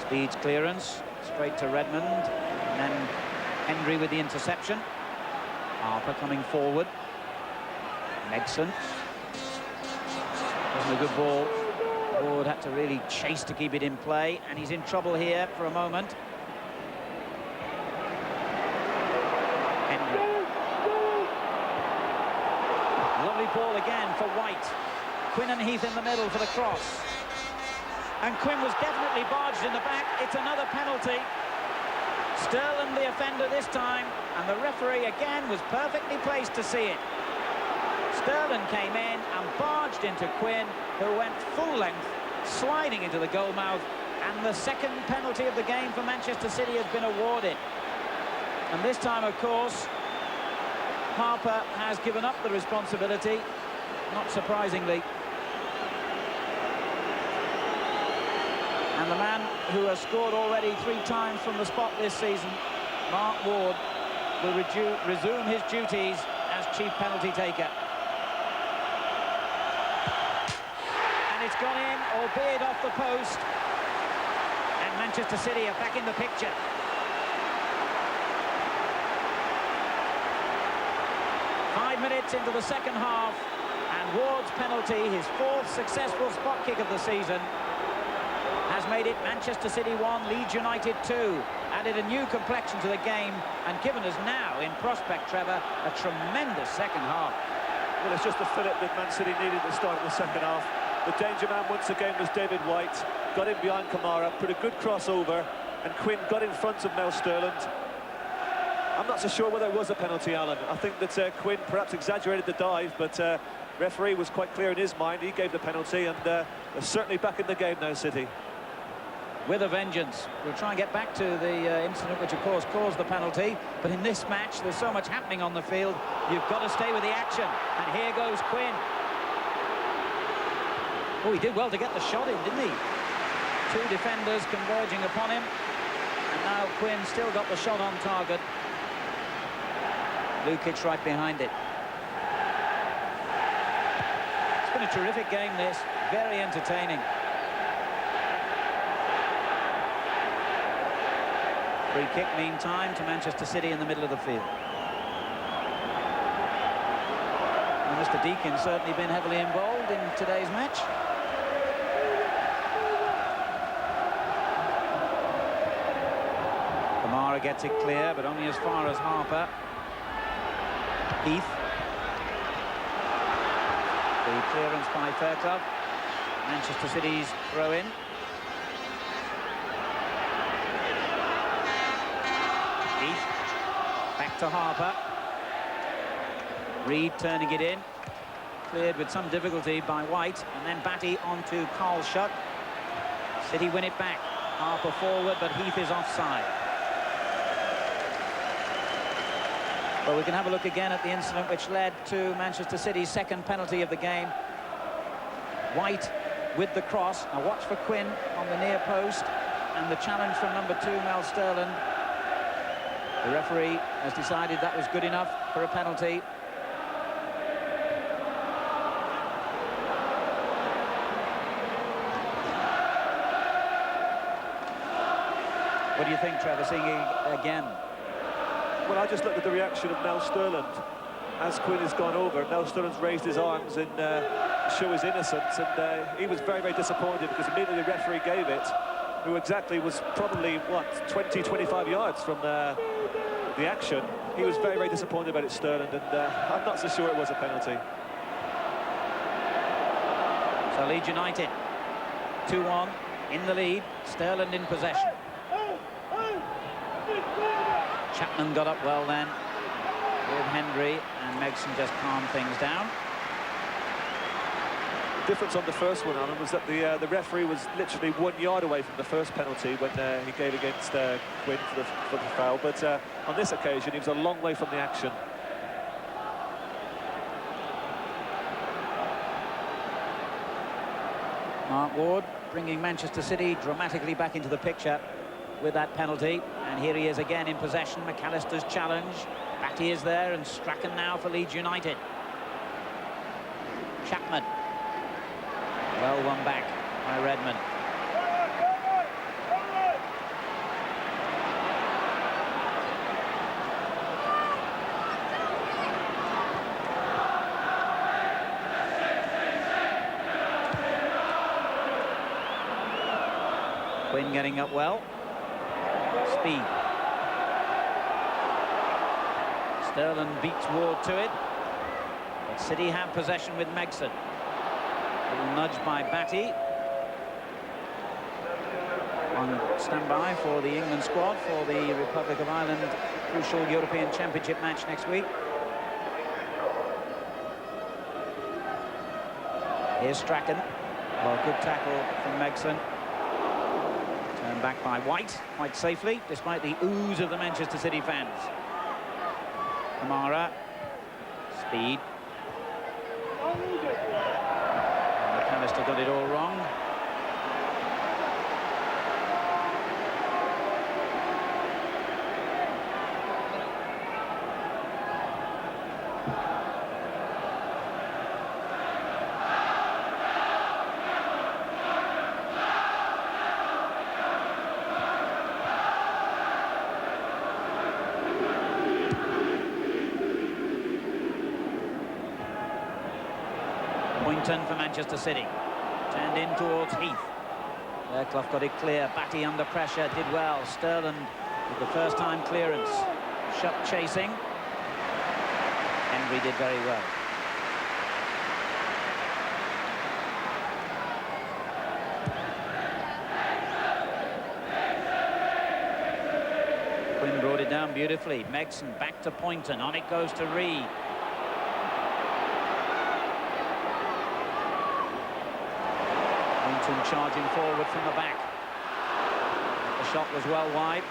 Speed's clearance, straight to Redmond. And then Henry with the interception. Harper coming forward. Megson. Wasn't a good ball. Ward had to really chase to keep it in play. And he's in trouble here for a moment. Lovely ball again for White. Quinn and Heath in the middle for the cross. And Quinn was definitely barged in the back. It's another penalty. Sterling the offender this time, and the referee again was perfectly placed to see it. Sterling came in and barged into Quinn, who went full length, sliding into the goal mouth, and the second penalty of the game for Manchester City has been awarded. And this time, of course, Harper has given up the responsibility, not surprisingly. And the man who has scored already 3 times from the spot this season, Mark Ward, will resume his duties as chief penalty taker. And it's gone in, albeit off the post. And Manchester City are back in the picture. Minutes into the second half, and Ward's penalty, his 4th successful spot kick of the season, has made it Manchester City 1, Leeds United 2. Added a new complexion to the game and given us now, in prospect, Trevor, a tremendous second half. Well, it's just the fillip that Man City needed at the start of the second half. The danger man once again was David White. Got in behind Kamara, put a good crossover, and Quinn got in front of Mel Sterling. I'm not so sure whether it was a penalty, Alan. I think that Quinn perhaps exaggerated the dive, but referee was quite clear in his mind. He gave the penalty, and they're certainly back in the game now, City. With a vengeance. We'll try and get back to the incident which, of course, caused the penalty. But in this match, there's so much happening on the field. You've got to stay with the action. And here goes Quinn. Oh, he did well to get the shot in, didn't he? 2 defenders converging upon him. And now Quinn still got the shot on target. Lukic right behind it. It's been a terrific game, this. Very entertaining. Free kick, meantime, to Manchester City in the middle of the field. And Mr. Deakin's certainly been heavily involved in today's match. Kamara gets it clear, but only as far as Harper. Heath. The clearance by Fairclough. Manchester City's throw-in. Heath. Back to Harper. Reed turning it in. Cleared with some difficulty by White. And then Batty onto Carl Shutt. City win it back. Harper forward, but Heath is offside. Well, we can have a look again at the incident which led to Manchester City's second penalty of the game. White with the cross. Now watch for Quinn on the near post, and the challenge from number 2, Mel Sterland. The referee has decided that was good enough for a penalty. What do you think, Trevor, seeing it again? Well, I just looked at the reaction of Mel Sterland as Quinn has gone over. Mel Sterland's raised his arms in show his innocence, and he was very, very disappointed because immediately the referee gave it, who exactly was probably, what, 20, 25 yards from the action. He was very, very disappointed about it, Sterland, and I'm not so sure it was a penalty. So Leeds United, 2-1 in the lead, Sterland in possession. Chapman got up well then with Hendry, and Megson just calmed things down. The difference on the first one, Alan, was that the referee was literally 1 yard away from the first penalty when he gave against Quinn for the foul, but on this occasion he was a long way from the action. Mark Ward bringing Manchester City dramatically back into the picture with that penalty, and here he is again in possession. McAllister's challenge. Batty is there, and Strachan now for Leeds United. Chapman. Well won back by Redmond. Quinn getting up well. Speed. Sterland beats Ward to it, but City have possession with Megson. A little nudge by Batty. On standby for the England squad for the Republic of Ireland crucial European Championship match next week. Here's Strachan. Well, good tackle from Megson. Turned back by White quite safely, despite the ooze of the Manchester City fans. Kamara. Speed. McAllister got it all wrong. For Manchester City, turned in towards Heath. Clough got it clear. Batty under pressure, did well. Sterland with the first time clearance, shut chasing. Hendry did very well. Quinn brought it down beautifully. Megson back to Poynton, on it goes to Reed. Charging forward from the back. The shot was well wide.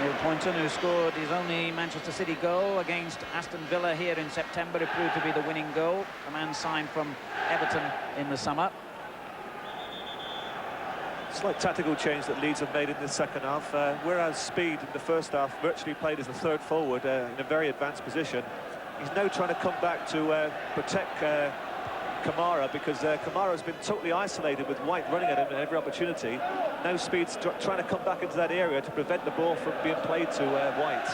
Neil Poynton, who scored his only Manchester City goal against Aston Villa here in September, it proved to be the winning goal. A man signed from Everton in the summer. Slight tactical change that Leeds have made in the second half. Whereas Speed in the first half virtually played as the third forward in a very advanced position, he's now trying to come back to protect Kamara, because Kamara has been totally isolated with White running at him at every opportunity. Now Speed's trying to come back into that area to prevent the ball from being played to White.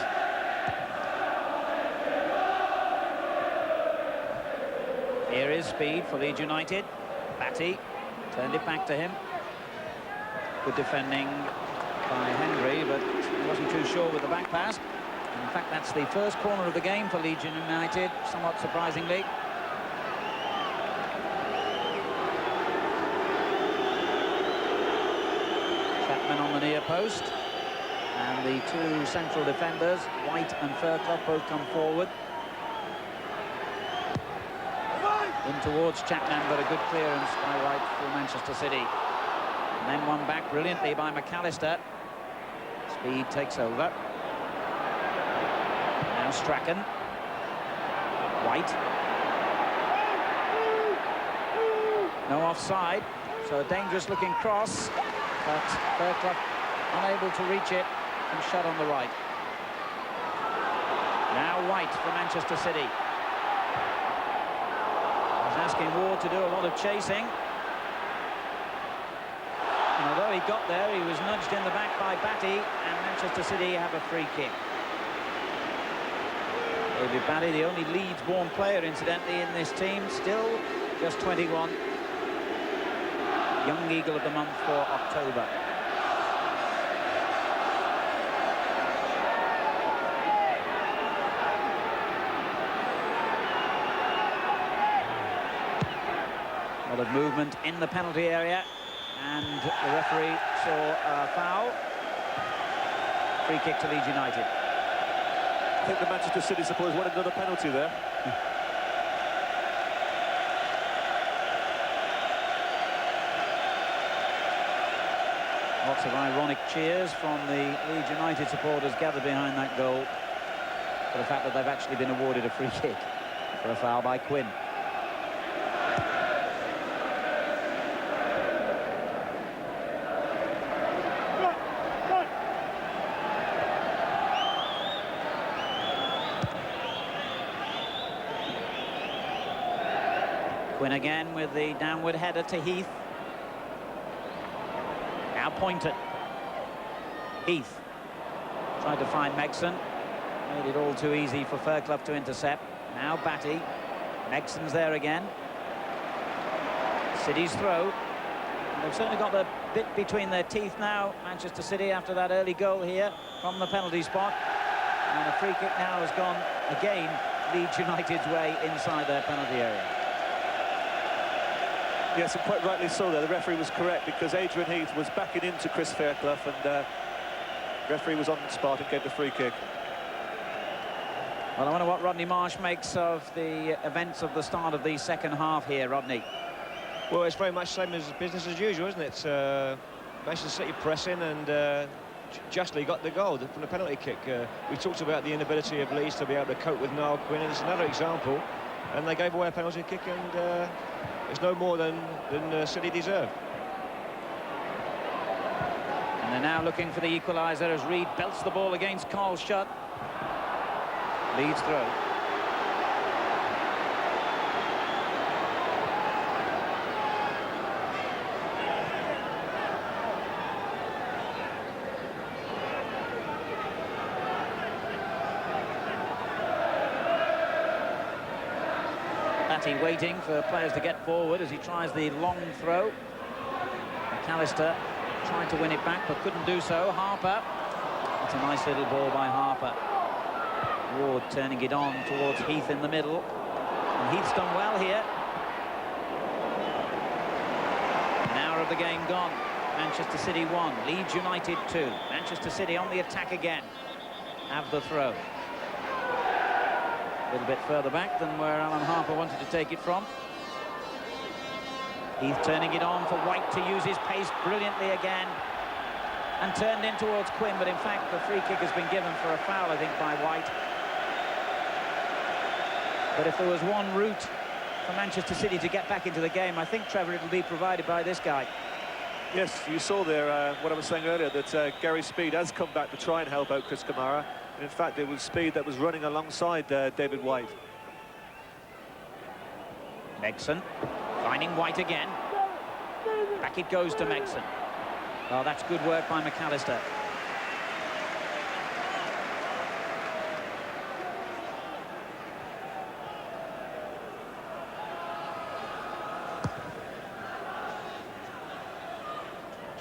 Here is Speed for Leeds United. Batty turned it back to him. Good defending by Hendry, but he wasn't too sure with the back pass. In fact, that's the first corner of the game for Leeds United, somewhat surprisingly. On the near post, and the two central defenders, White and Fairclough, both come forward. In towards Chapman, but a good clearance by White for Manchester City. And then one back brilliantly by McAllister. Speed takes over. Now Strachan. White. No offside, so a dangerous looking cross, but Barclays unable to reach it and shut on the right. Now White for Manchester City. He's asking Ward to do a lot of chasing. And although he got there, he was nudged in the back by Batty, and Manchester City have a free kick. David Batty, the only Leeds-born player, incidentally, in this team, still just 21. Young Eagle of the month for October. A lot of movement in the penalty area, and the referee saw a foul. Free kick to Leeds United. I think the Manchester City supporters wanted another penalty there. Lots of ironic cheers from the Leeds United supporters gathered behind that goal for the fact that they've actually been awarded a free kick for a foul by Quinn. Quinn again with the downward header to Heath. Now Poynton. Heath tried to find Megson. Made it all too easy for Fairclough to intercept. Now Batty. Megson's there again. City's throw. And they've certainly got the bit between their teeth now, Manchester City, after that early goal here from the penalty spot. And a free kick now has gone again Leeds United's way inside their penalty area. Yes, and quite rightly so there. The referee was correct, because Adrian Heath was backing into Chris Fairclough, and the referee was on the spot and gave the free kick. Well, I wonder what Rodney Marsh makes of the events of the start of the second half here, Rodney. Well, it's very much the same as business as usual, isn't it? Manchester City pressing and justly got the goal from the penalty kick. We talked about the inability of Leeds to be able to cope with Niall Quinn, and it's another example. And they gave away a penalty kick, and it's no more than City deserve. And they're now looking for the equaliser as Reid belts the ball against Carl Shutt. Leeds throw. Batty waiting for players to get forward as he tries the long throw. McAllister tried to win it back but couldn't do so. Harper. That's a nice little ball by Harper. Ward turning it on towards Heath in the middle. And Heath's done well here. An hour of the game gone. Manchester City 1, Leeds United 2. Manchester City on the attack again. Have the throw. A little bit further back than where Alan Harper wanted to take it from. Heath turning it on for White to use his pace brilliantly again. And turned in towards Quinn, but in fact the free kick has been given for a foul, I think, by White. But if there was one route for Manchester City to get back into the game, I think, Trevor, it'll be provided by this guy. Yes, you saw there what I was saying earlier, that Gary Speed has come back to try and help out Chris Kamara. And in fact, it was Speed that was running alongside David White. Megson finding White again. Back it goes to Megson. Well, that's good work by McAllister.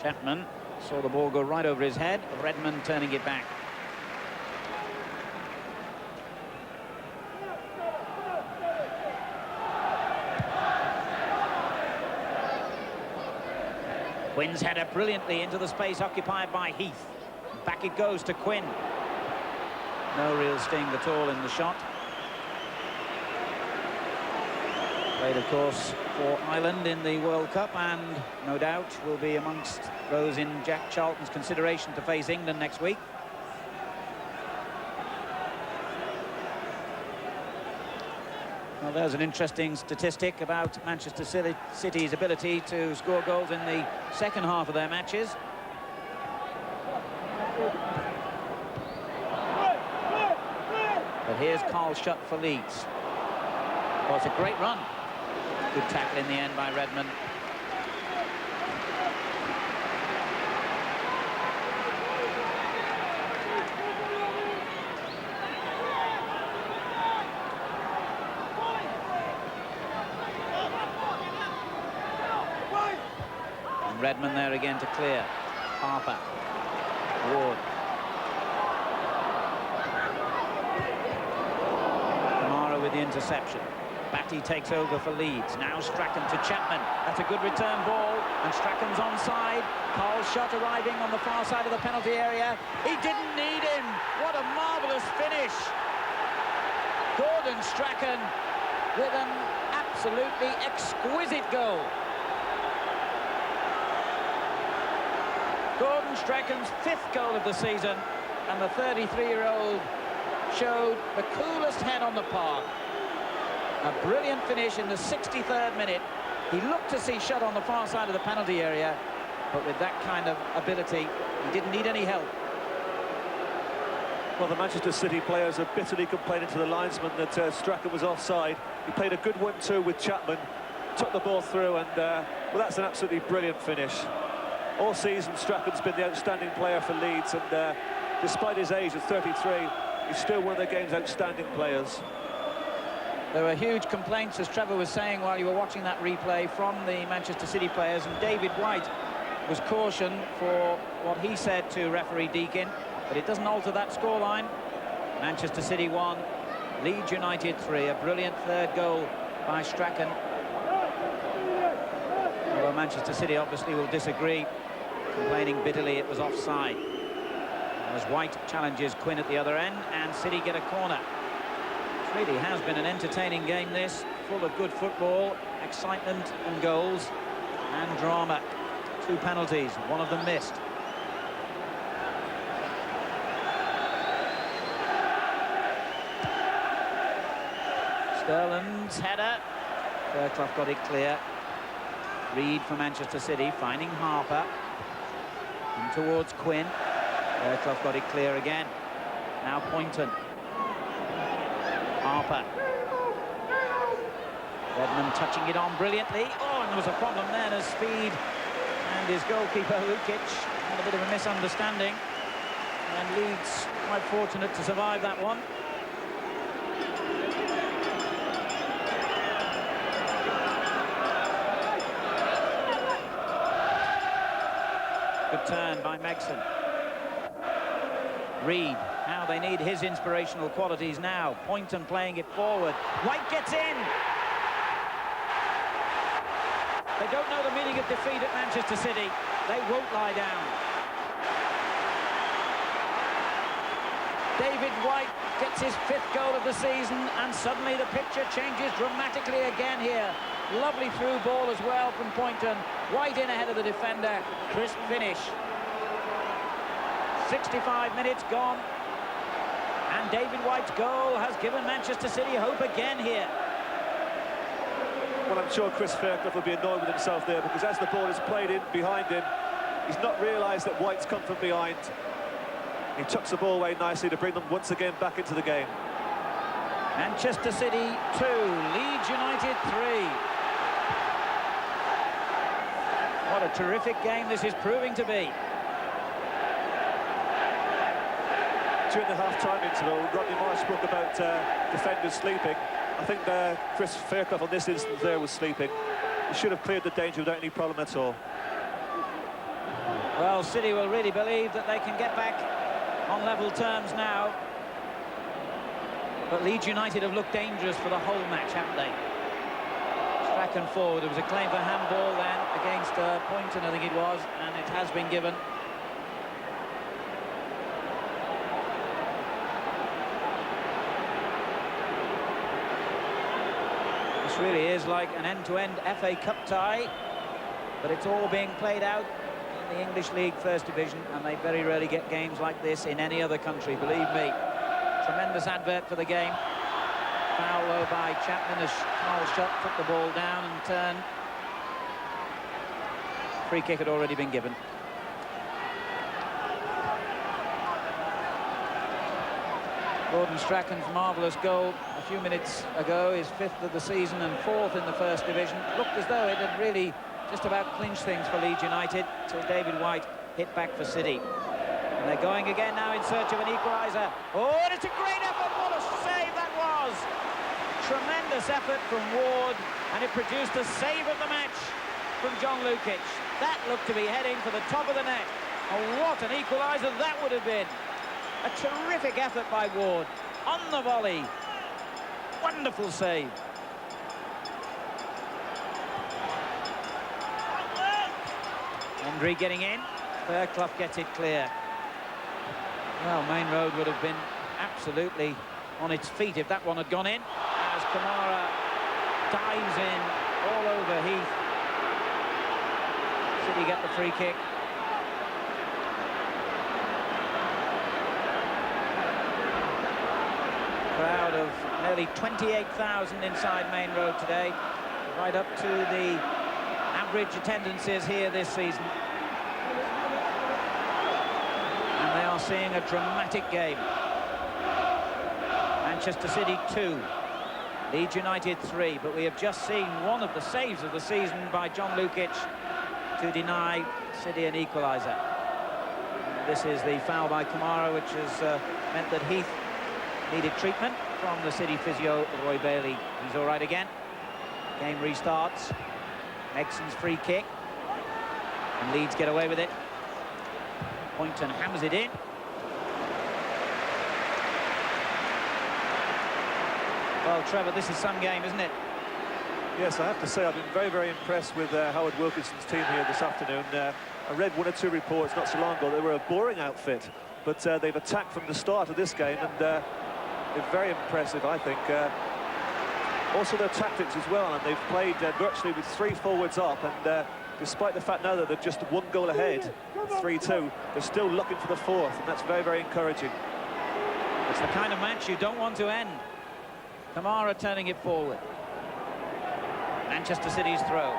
Chapman saw the ball go right over his head. Redmond turning it back. Quinn's header brilliantly into the space occupied by Heath. Back it goes to Quinn. No real sting at all in the shot. Played, of course, for Ireland in the World Cup, and no doubt will be amongst those in Jack Charlton's consideration to face England next week. Well, there's an interesting statistic about Manchester City's ability to score goals in the second half of their matches. But here's Carl Schutt for Leeds. Well, it's a great run. Good tackle in the end by Redmond. And Redmond there again to clear. Harper. Ward. Kamara with the interception. Batty takes over for Leeds. Now Strachan to Chapman. That's a good return ball, and Strachan's onside. Carl Schutt arriving on the far side of the penalty area. He didn't need him. What a marvellous finish. Gordon Strachan with an absolutely exquisite goal. Gordon Strachan's 5th goal of the season, and the 33-year-old showed the coolest head on the park. A brilliant finish in the 63rd minute. He looked to see Schutt on the far side of the penalty area, but with that kind of ability, he didn't need any help. Well, the Manchester City players are bitterly complaining to the linesman that Strachan was offside. He played a good 1-2 with Chapman, took the ball through, and well, that's an absolutely brilliant finish. All season, Strachan's been the outstanding player for Leeds, and despite his age at 33, he's still one of the game's outstanding players. There were huge complaints, as Trevor was saying while you were watching that replay, from the Manchester City players, and David White was cautioned for what he said to referee Deakin, but it doesn't alter that scoreline. Manchester City 1, Leeds United 3, a brilliant third goal by Strachan. Although Manchester City obviously will disagree, complaining bitterly it was offside. As White challenges Quinn at the other end, and City get a corner. It really has been an entertaining game, this, full of good football, excitement and goals, and drama. 2 penalties, one of them missed. Sterling's header. Fairclough got it clear. Reed for Manchester City, finding Harper. And towards Quinn. Fairclough got it clear again. Now Poynton. Harper. Redmond touching it on brilliantly. Oh, and there was a problem then as Speed and his goalkeeper Lukic had a bit of a misunderstanding. And Leeds quite fortunate to survive that one. Good turn by Megson. Reed, how they need his inspirational qualities now. Poynton playing it forward. White gets in. They don't know the meaning of defeat at Manchester City. They won't lie down. David White gets his 5th goal of the season, and suddenly the picture changes dramatically again here. Lovely through ball as well from Poynton. White in ahead of the defender. Crisp finish. 65 minutes gone, and David White's goal has given Manchester City hope again here. Well, I'm sure Chris Fairclough will be annoyed with himself there, because as the ball is played in behind him, he's not realised that White's come from behind. He tucks the ball away nicely to bring them once again back into the game. Manchester City 2, Leeds United 3. What a terrific game this is proving to be. During the half-time interval, Rodney Marsh spoke about defenders sleeping. I think Chris Fairclough on this instance there was sleeping. He should have cleared the danger without any problem at all. Well, City will really believe that they can get back on level terms now. But Leeds United have looked dangerous for the whole match, haven't they? Strachan forward. There was a claim for handball then against Poynton, I think it was, and it has been given. This really is like an end-to-end FA Cup tie, but it's all being played out in the English League First Division, and they very rarely get games like this in any other country, believe me. Tremendous advert for the game. Foul low by Chapman as Knoll shot, took the ball down and turned. Free kick had already been given. Gordon Strachan's marvellous goal a few minutes ago, his 5th of the season and 4th in the First Division. Looked as though it had really just about clinched things for Leeds United till David White hit back for City. And they're going again now in search of an equaliser. Oh, and it's a great effort. What a save that was. Tremendous effort from Ward, and it produced a save of the match from John Lukic. That looked to be heading for the top of the net. Oh, what an equaliser that would have been. A terrific effort by Ward on the volley. Wonderful save. Hendry getting in. Fairclough gets it clear. Well, Main Road would have been absolutely on its feet if that one had gone in, as Kamara dives in all over Heath. City get the free kick. Crowd of nearly 28,000 inside Main Road today, right up to the average attendances here this season. And they are seeing a dramatic game. Manchester City 2, Leeds United 3, but we have just seen one of the saves of the season by John Lukic to deny City an equaliser. This is the foul by Kamara, which has meant that Heath needed treatment from the City physio, Roy Bailey. He's all right again. Game restarts. Egson's free kick. And Leeds get away with it. Poynton hammers it in. Well, Trevor, this is some game, isn't it? Yes, I have to say I've been very, very impressed with Howard Wilkinson's team here this afternoon. I read one or two reports not so long ago. They were a boring outfit, but they've attacked from the start of this game, and they're very impressive, I think. Also their tactics as well, and they've played virtually with 3 forwards up, and despite the fact now that they're just 1 goal ahead, 3-2, they're still looking for the 4th, and that's very, very encouraging. It's the kind of match you don't want to end. Kamara turning it forward. Manchester City's throw.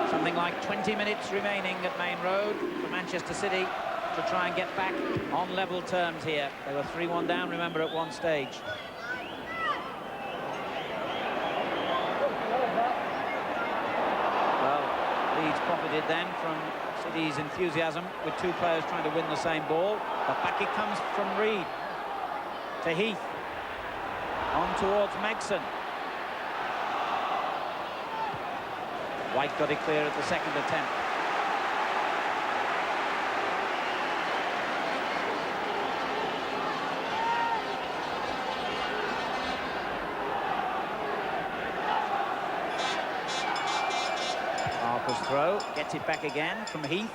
Something like 20 minutes remaining at Main Road for Manchester City to try and get back on level terms here. They were 3-1 down, remember, at one stage. Well, Leeds profited then from City's enthusiasm with 2 players trying to win the same ball. But back it comes from Reed to Heath. On towards Megson. White got it clear at the second attempt. Harper's throw, gets it back again from Heath.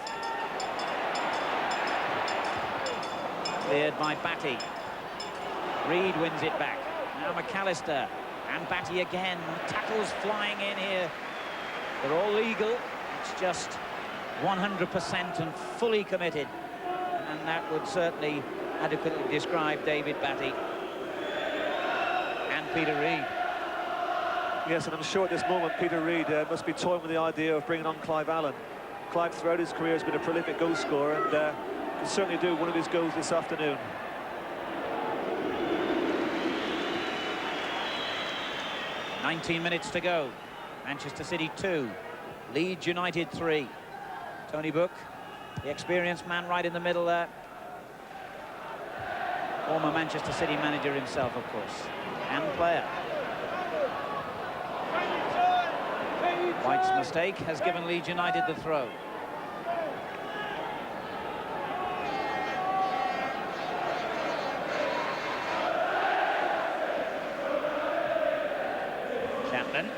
Cleared by Batty. Reed wins it back. Now McAllister and Batty again. Tackles flying in here. They're all legal. It's just 100% and fully committed. And that would certainly adequately describe David Batty and Peter Reid. Yes, and I'm sure at this moment Peter Reid must be toying with the idea of bringing on Clive Allen. Clive, throughout his career, has been a prolific goal scorer, and can certainly do one of his goals this afternoon. "19 minutes to go. Manchester City 2, Leeds United 3. Tony Book, the experienced man right in the middle there. Former Manchester City manager himself, of course, and player. White's mistake has given Leeds United the throw. Chapman.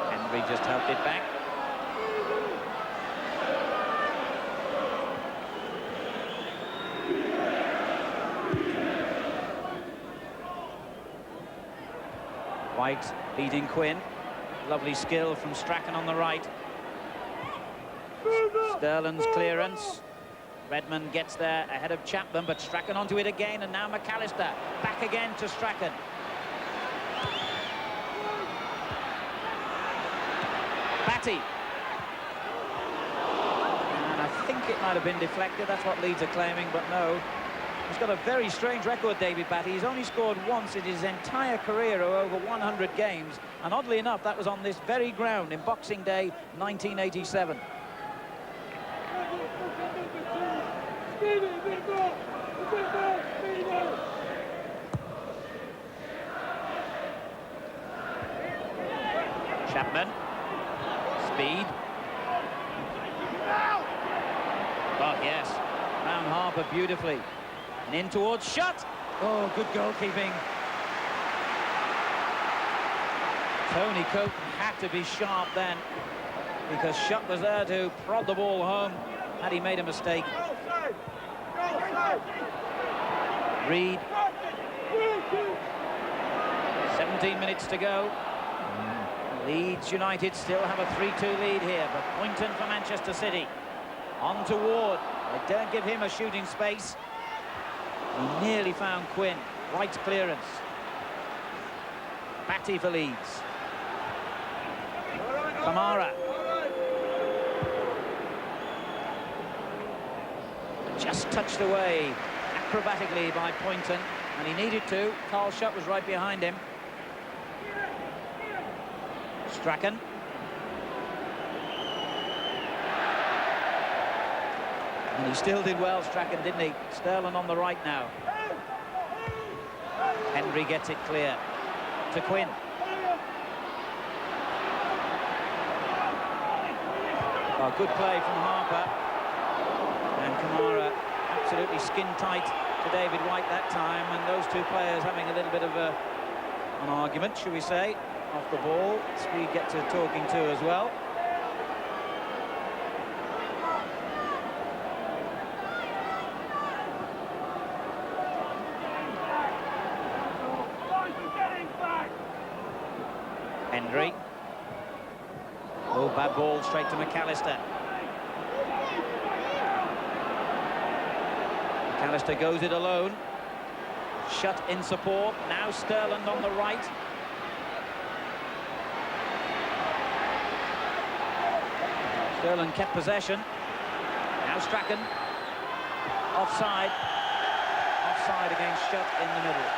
Hendry just helped it back. White leading Quinn. Lovely skill from Strachan on the right. Sterling's clearance. Redmond gets there ahead of Chapman, but Strachan onto it again, and now McAllister back again to Strachan. Batty. And I think it might have been deflected. That's what Leeds are claiming, but no. He's got a very strange record, David Batty. He's only scored once in his entire career of over 100 games. And oddly enough, that was on this very ground in Boxing Day 1987. Chapman. Speed. Oh, yes. Round Harper beautifully. And in towards Shutt. Oh, good goalkeeping. Tony Cope had to be sharp then, because Shutt was there to prod the ball home had he made a mistake. Reed. 17 minutes to go. Leeds United still have a 3-2 lead here, but Poynton for Manchester City. On to Ward. They don't give him a shooting space. He nearly found Quinn. Right clearance. Batty for Leeds. Kamara. Just touched away acrobatically by Poynton, and he needed to. Carl Shutt was right behind him. Strachan. And he still did well, Strachan, didn't he? Sterling on the right now. Henry gets it clear to Quinn. Oh, good play from Harper. And Kamara absolutely skin tight to David White that time, and those two players having a little bit of an argument, shall we say, off the ball. Speed gets a talking to as well. Henry. Oh, bad ball straight to McAllister. McAllister goes it alone. Shutt in support. Now Sterling on the right. Sterling kept possession. Now Strachan. Offside. Offside against Shutt in the middle.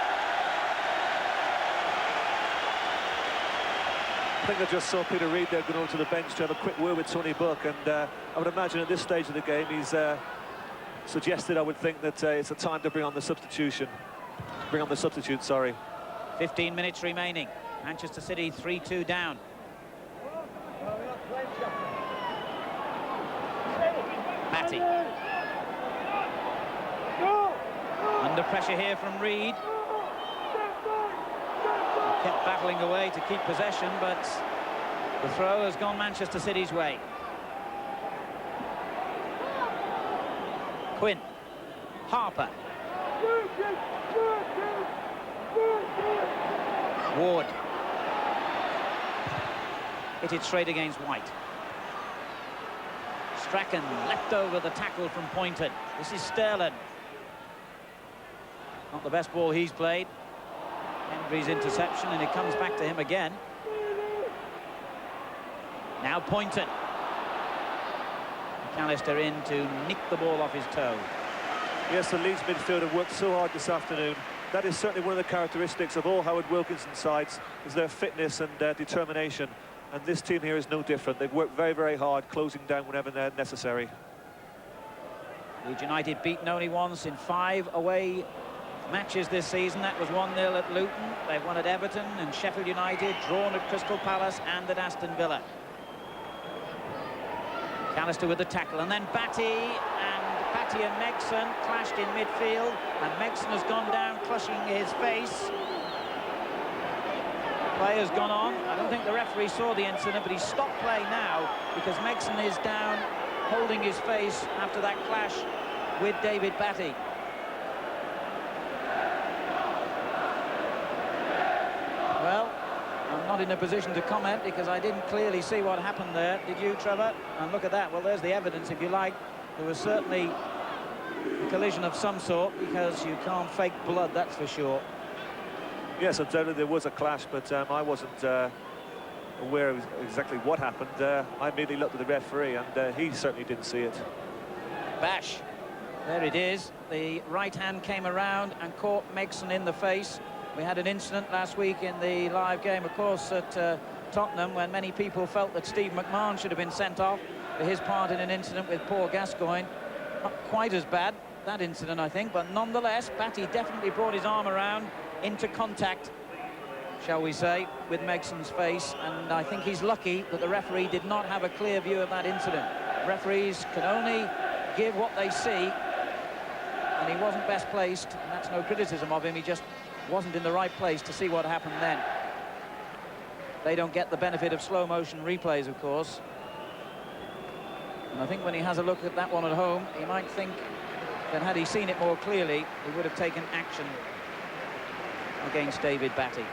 I think I just saw Peter Reid there going over to the bench to have a quick word with Tony Buck, and I would imagine at this stage of the game he's suggested, I would think, that it's a time to bring on the substitute, sorry. 15 minutes remaining. Manchester City 3-2 down. Batty. Under pressure here from Reid. Kept battling away to keep possession, but the throw has gone Manchester City's way. Quinn. Harper. Ward. Hit it straight against White. Strachan leapt over the tackle from Poynton. This is Sterling. Not the best ball he's played. Henry's interception, and it comes back to him again. Now Poynton. McAllister in to nick the ball off his toe. Yes, the Leeds midfield have worked so hard this afternoon. That is certainly one of the characteristics of all Howard Wilkinson's sides, is their fitness and determination. And this team here is no different. They've worked very, very hard, closing down whenever they're necessary. Leeds United beaten only once in 5 away matches this season. That was 1-0 at Luton. They've won at Everton and Sheffield United, drawn at Crystal Palace and at Aston Villa. McAllister with the tackle, and then Batty and Megson clashed in midfield, and Megson has gone down clutching his face. Play has gone on. I don't think the referee saw the incident, but he's stopped play now because Megson is down holding his face after that clash with David Batty. Well, not in a position to comment because I didn't clearly see what happened there. Did you, Trevor? And look at that. Well, there's the evidence, if you like. There was certainly a collision of some sort because you can't fake blood, that's for sure. Yes, undoubtedly there was a clash, but I wasn't aware of exactly what happened. I immediately looked at the referee, and he certainly didn't see it. Bash. There it is. The right hand came around and caught Megson in the face. We had an incident last week in the live game, of course, at Tottenham, when many people felt that Steve McMahon should have been sent off for his part in an incident with Paul Gascoigne. Not quite as bad, that incident, I think, but nonetheless, Batty definitely brought his arm around into contact, shall we say, with Megson's face, and I think he's lucky that the referee did not have a clear view of that incident. Referees can only give what they see, and he wasn't best placed, and that's no criticism of him. He just wasn't in the right place to see what happened then. They don't get the benefit of slow motion replays, of course, and I think when he has a look at that one at home, he might think that had he seen it more clearly, he would have taken action against David Batty.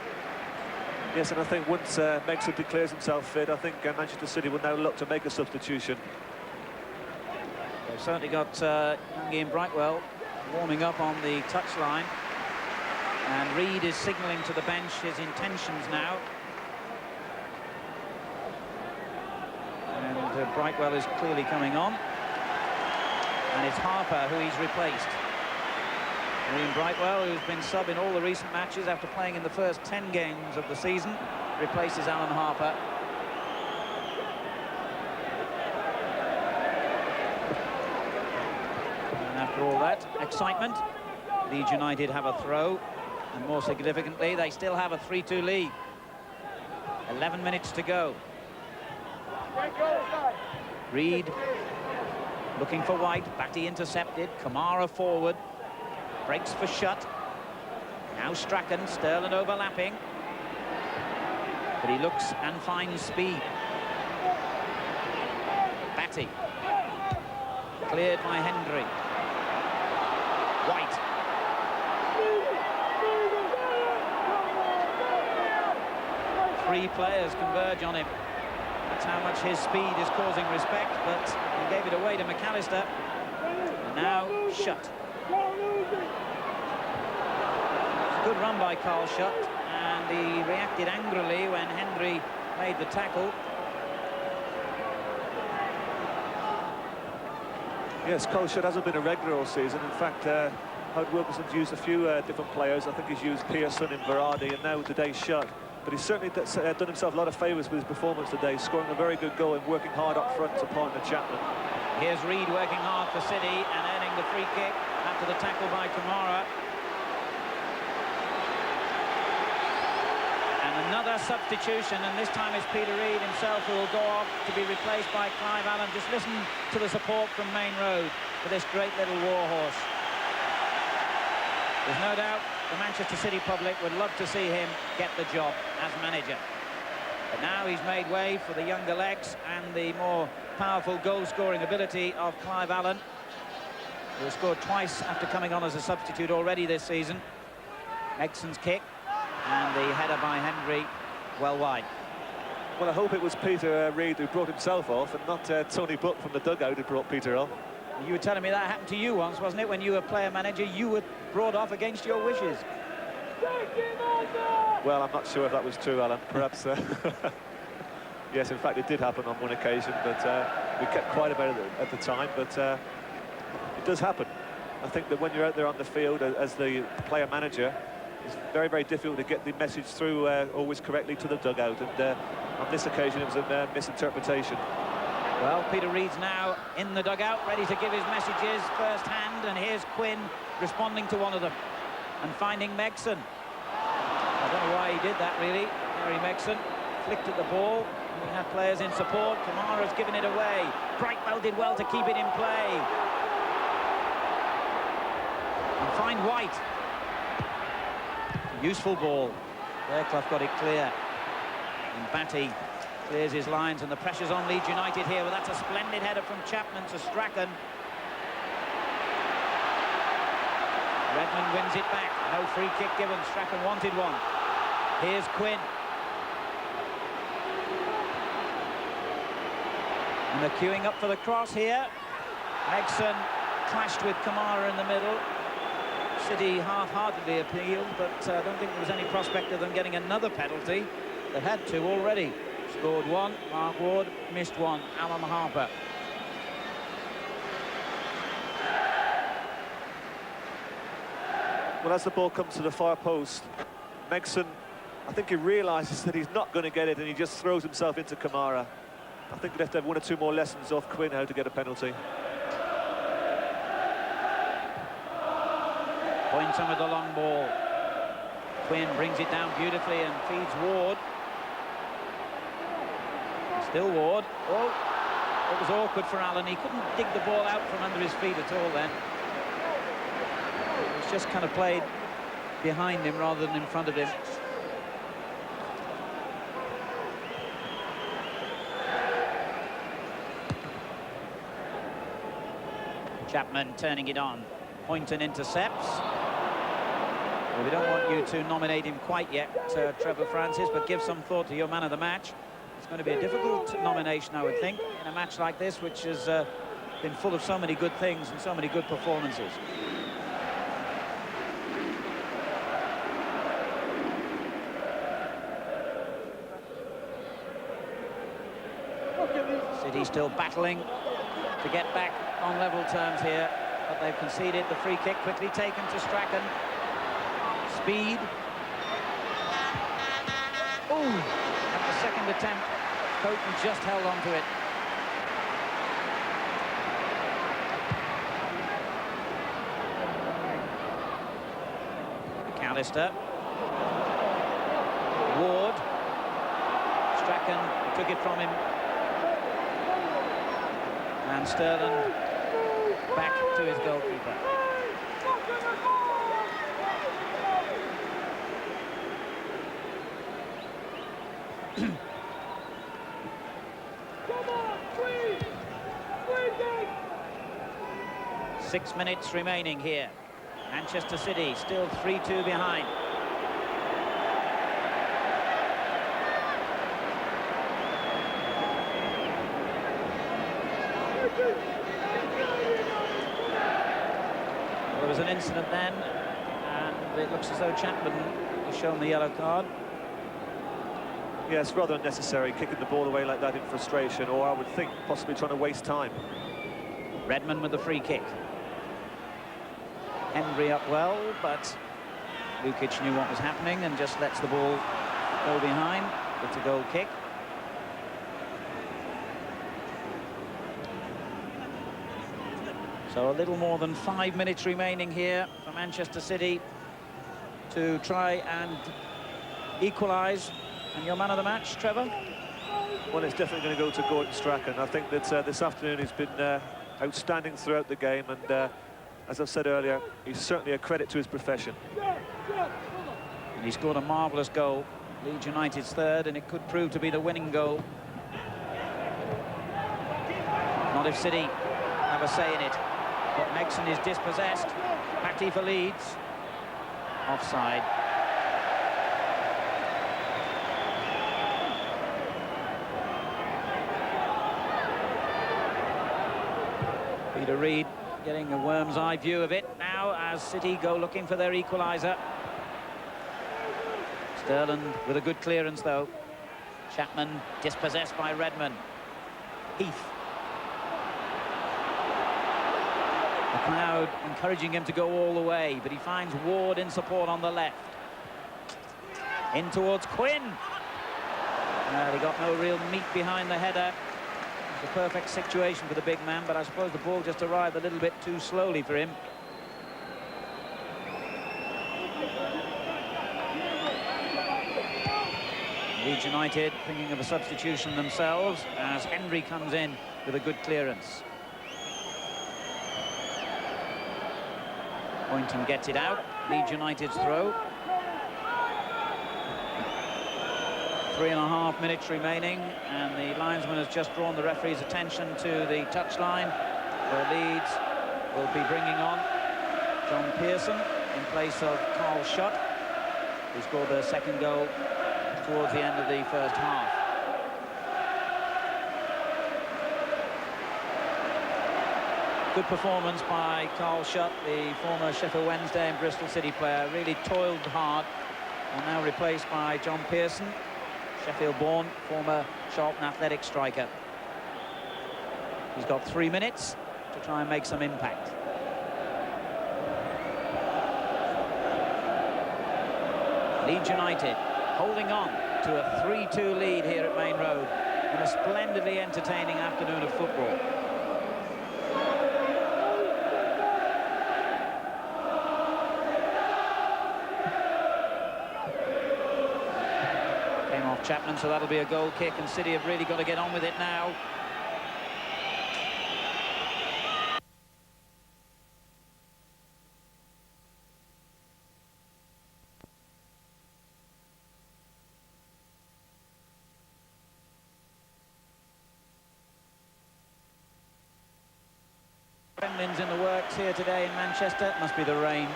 Yes, and I think once Megson declares himself fit, I think Manchester City will now look to make a substitution. They've certainly got young Ian Brightwell warming up on the touchline, and Reid is signalling to the bench his intentions now. And Brightwell is clearly coming on, and it's Harper who he's replaced. Ian Brightwell, who's been sub in all the recent matches after playing in the first 10 games of the season, replaces Alan Harper. And after all that excitement, Leeds United have a throw, and more significantly, they still have a 3-2 lead. 11 minutes to go. Reid looking for White. Batty intercepted. Kamara forward. Breaks for Shutt. Now Strachan, Sterling overlapping. But he looks and finds speed. Batty. Cleared by Hendry. White. Three players converge on him. That's how much his speed is causing respect, but he gave it away to McAllister. And now Shutt. Good run by Carl Shutt, and he reacted angrily when Hendry made the tackle. Yes, Carl Shutt hasn't been a regular all season. In fact, Howard Wilkinson's used a few different players. I think he's used Pearson and Verratti, and now today Shutt. But he's certainly done himself a lot of favours with his performance today, scoring a very good goal and working hard up front to partner Chapman. Here's Reid working hard for City and earning the free kick after the tackle by Kamara. And another substitution, and this time it's Peter Reid himself who will go off to be replaced by Clive Allen. Just listen to the support from Main Road for this great little warhorse. There's no doubt the Manchester City public would love to see him get the job as manager. But now he's made way for the younger legs and the more powerful goal-scoring ability of Clive Allen, who has scored twice after coming on as a substitute already this season. Megson's kick, and the header by Hendry, well wide. Well, I hope it was Peter Reid who brought himself off, and not Tony Buck from the dugout who brought Peter off. You were telling me that happened to you once, wasn't it? When you were player manager, you were brought off against your wishes. Well, I'm not sure if that was true, Alan. Perhaps, yes, in fact, it did happen on one occasion, but we kept quiet about it at the time, but it does happen. I think that when you're out there on the field as the player manager, it's very, very difficult to get the message through always correctly to the dugout, and on this occasion it was a misinterpretation. Well, Peter Reid's now in the dugout, ready to give his messages first hand, and here's Quinn responding to one of them and finding Megson. I don't know why he did that, really. Harry Megson flicked at the ball, and we had players in support. Kamara's given it away. Brightwell did well to keep it in play. And find White. Useful ball. Fairclough got it clear. And Batty clears his lines, and the pressure's on Leeds United here. Well, that's a splendid header from Chapman to Strachan. Redmond wins it back. No free kick given. Strachan wanted one. Here's Quinn. And they're queuing up for the cross here. Megson clashed with Kamara in the middle. City half-heartedly appealed, but I don't think there was any prospect of them getting another penalty. They had two already. Scored one, Mark Ward, missed one, Alan Harper. Well, as the ball comes to the far post, Megson, I think he realises that he's not going to get it, and he just throws himself into Kamara. I think he'd have to have one or two more lessons off Quinn how to get a penalty. Points with the long ball. Quinn brings it down beautifully and feeds Ward. Still Ward. Oh, it was awkward for Allen. He couldn't dig the ball out from under his feet at all then. It was just kind of played behind him rather than in front of him. Chapman turning it on. Poynton intercepts. Well, we don't want you to nominate him quite yet, Trevor Francis, but give some thought to your man of the match. It's going to be a difficult nomination, I would think, in a match like this, which has been full of so many good things and so many good performances. City still battling to get back on level terms here, but they've conceded. The free kick quickly taken to Strachan. Speed. Ooh, at the second attempt, Coton just held on to it. McAllister. Ward. Strachan took it from him. And Sterling back to his goalkeeper. Come on, squeeze! Squeeze it! 6 minutes remaining here. Manchester City still 3-2 behind. Well, there was an incident then, and it looks as though Chapman has shown the yellow card. Yes, rather unnecessary, kicking the ball away like that in frustration, or I would think possibly trying to waste time. Redmond with the free kick. Henry up well, but Lukic knew what was happening and just lets the ball go behind. It's a goal kick. So a little more than 5 minutes remaining here for Manchester City to try and equalise. And your man of the match, Trevor? Well, it's definitely going to go to Gordon Strachan. I think that this afternoon he's been outstanding throughout the game, and as I've said earlier, he's certainly a credit to his profession. And he scored a marvellous goal. Leeds United's third, and it could prove to be the winning goal. Not if City have a say in it. But Megson is dispossessed. Patty for Leeds. Offside. Peter Reid getting a worm's eye view of it now as City go looking for their equaliser. Sterling with a good clearance though. Chapman dispossessed by Redmond. Heath. The crowd encouraging him to go all the way, but he finds Ward in support on the left. In towards Quinn. He got no real meat behind the header. It's a perfect situation for the big man, but I suppose the ball just arrived a little bit too slowly for him. Leeds United thinking of a substitution themselves as Henry comes in with a good clearance. Poynton gets it out. Leeds United's throw. 3.5 minutes remaining, and the linesman has just drawn the referee's attention to the touchline, where Leeds will be bringing on John Pearson in place of Carl Schott, who scored their second goal towards the end of the first half. Good performance by Carl Shutt, the former Sheffield Wednesday and Bristol City player. Really toiled hard, and now replaced by John Pearson, Sheffield-born, former Charlton Athletic striker. He's got 3 minutes to try and make some impact. Leeds United holding on to a 3-2 lead here at Main Road in a splendidly entertaining afternoon of football. Came off Chapman, so that'll be a goal kick, and City have really got to get on with it now. Gremlins in the works here today in Manchester. Must be the rain.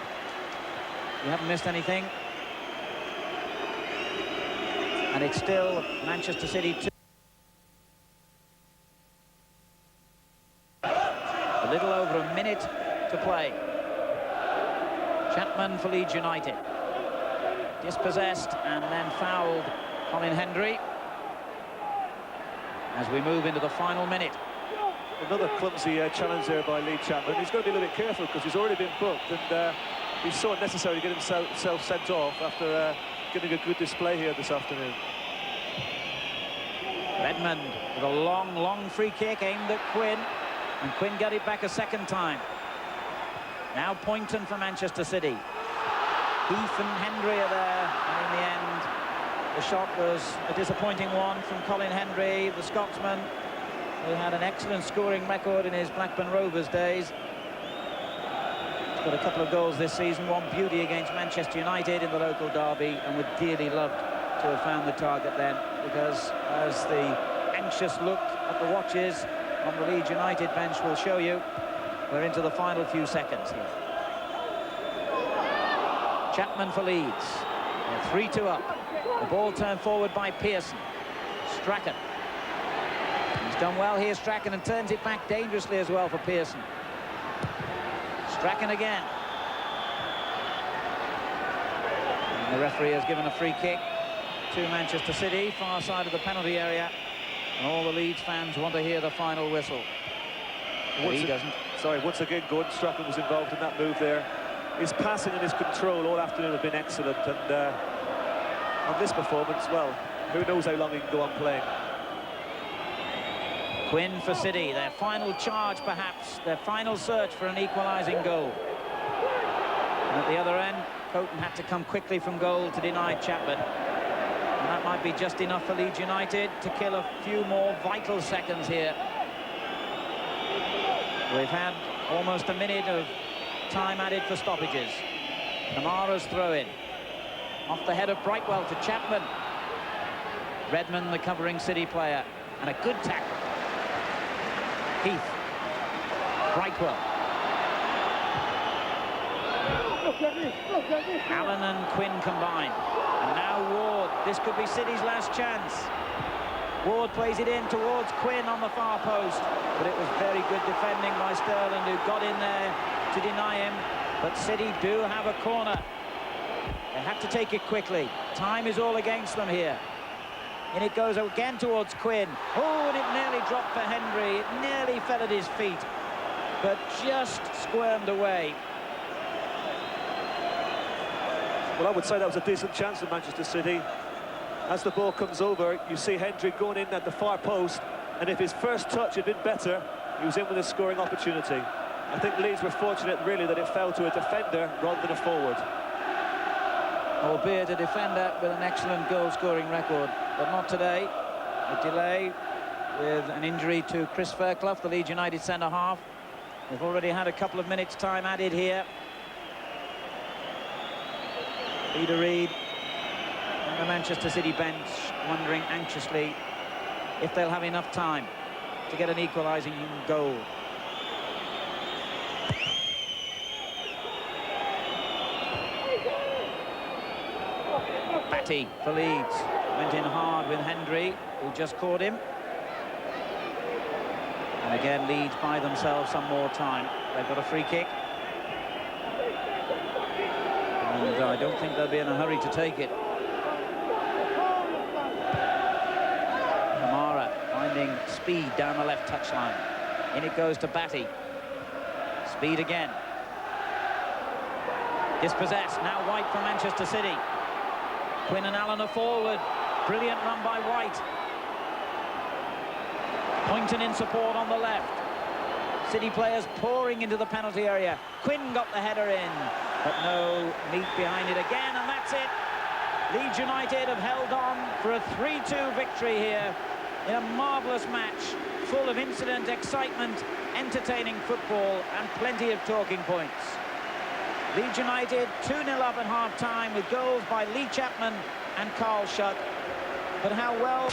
You haven't missed anything. And it's still Manchester City 2. A little over a minute to play. Chapman for Leeds United. Dispossessed and then fouled Colin Hendry as we move into the final minute. Another clumsy challenge there by Lee Chapman. He's got to be a little bit careful because he's already been booked, and he's so unnecessary to get himself sent off after getting a good display here this afternoon. Redmond with a long free kick aimed at Quinn, and Quinn got it back a second time. Now Poynton for Manchester City. Heath and Hendry are there, and in the end the shot was a disappointing one from Colin Hendry, the Scotsman, who had an excellent scoring record in his Blackburn Rovers days. He's got a couple of goals this season, one beauty against Manchester United in the local derby, and would dearly loved to have found the target then, because as the anxious look at the watches on the Leeds United bench will show you, we're into the final few seconds here. Chapman for Leeds. They're 3-2 up. The ball turned forward by Pearson. Strachan. He's done well here, Strachan, and turns it back dangerously as well for Pearson. Strachan again. And the referee has given a free kick to Manchester City, far side of the penalty area, and all the Leeds fans want to hear the final whistle. But he doesn't. Sorry, once again, Gordon Strachan was involved in that move there. His passing and his control all afternoon have been excellent, and on this performance, well, who knows how long he can go on playing. Quinn for City, their final charge perhaps, their final search for an equalising goal. And at the other end, Coton had to come quickly from goal to deny Chapman. And that might be just enough for Leeds United to kill a few more vital seconds here. We've had almost a minute of time added for stoppages. Kamara's throw-in. Off the head of Brightwell to Chapman. Redmond, the covering City player. And a good tackle. Heath. Brightwell. Allen and Quinn combined. And now Ward. This could be City's last chance. Ward plays it in towards Quinn on the far post. But it was very good defending by Sterling, who got in there to deny him. But City do have a corner. They have to take it quickly. Time is all against them here. And it goes again towards Quinn. Oh, and it nearly dropped for Hendry. It nearly fell at his feet, but just squirmed away. Well, I would say that was a decent chance for Manchester City. As the ball comes over, you see Hendry going in at the far post, and if his first touch had been better, he was in with a scoring opportunity. I think Leeds were fortunate, really, that it fell to a defender rather than a forward. Albeit a defender with an excellent goal-scoring record, but not today. A delay with an injury to Chris Fairclough, the Leeds United centre-half. They've already had a couple of minutes' time added here. Peter Reid and the Manchester City bench wondering anxiously if they'll have enough time to get an equalising goal. Batty for Leeds. Went in hard with Hendry, who just caught him. And And again, Leeds buy themselves some more time. They've got a free kick. And I don't think they'll be in a hurry to take it. Kamara finding speed down the left touchline. In it goes to Batty. Speed again. Dispossessed. Now White for Manchester City. Quinn and Allen are forward. Brilliant run by White. Poynton in support on the left. City players pouring into the penalty area. Quinn got the header in, but no meat behind it again, and that's it. Leeds United have held on for a 3-2 victory here in a marvellous match, full of incident, excitement, entertaining football, and plenty of talking points. Leeds United 2-0 up at half-time with goals by Lee Chapman and Carl Shutt. But how well...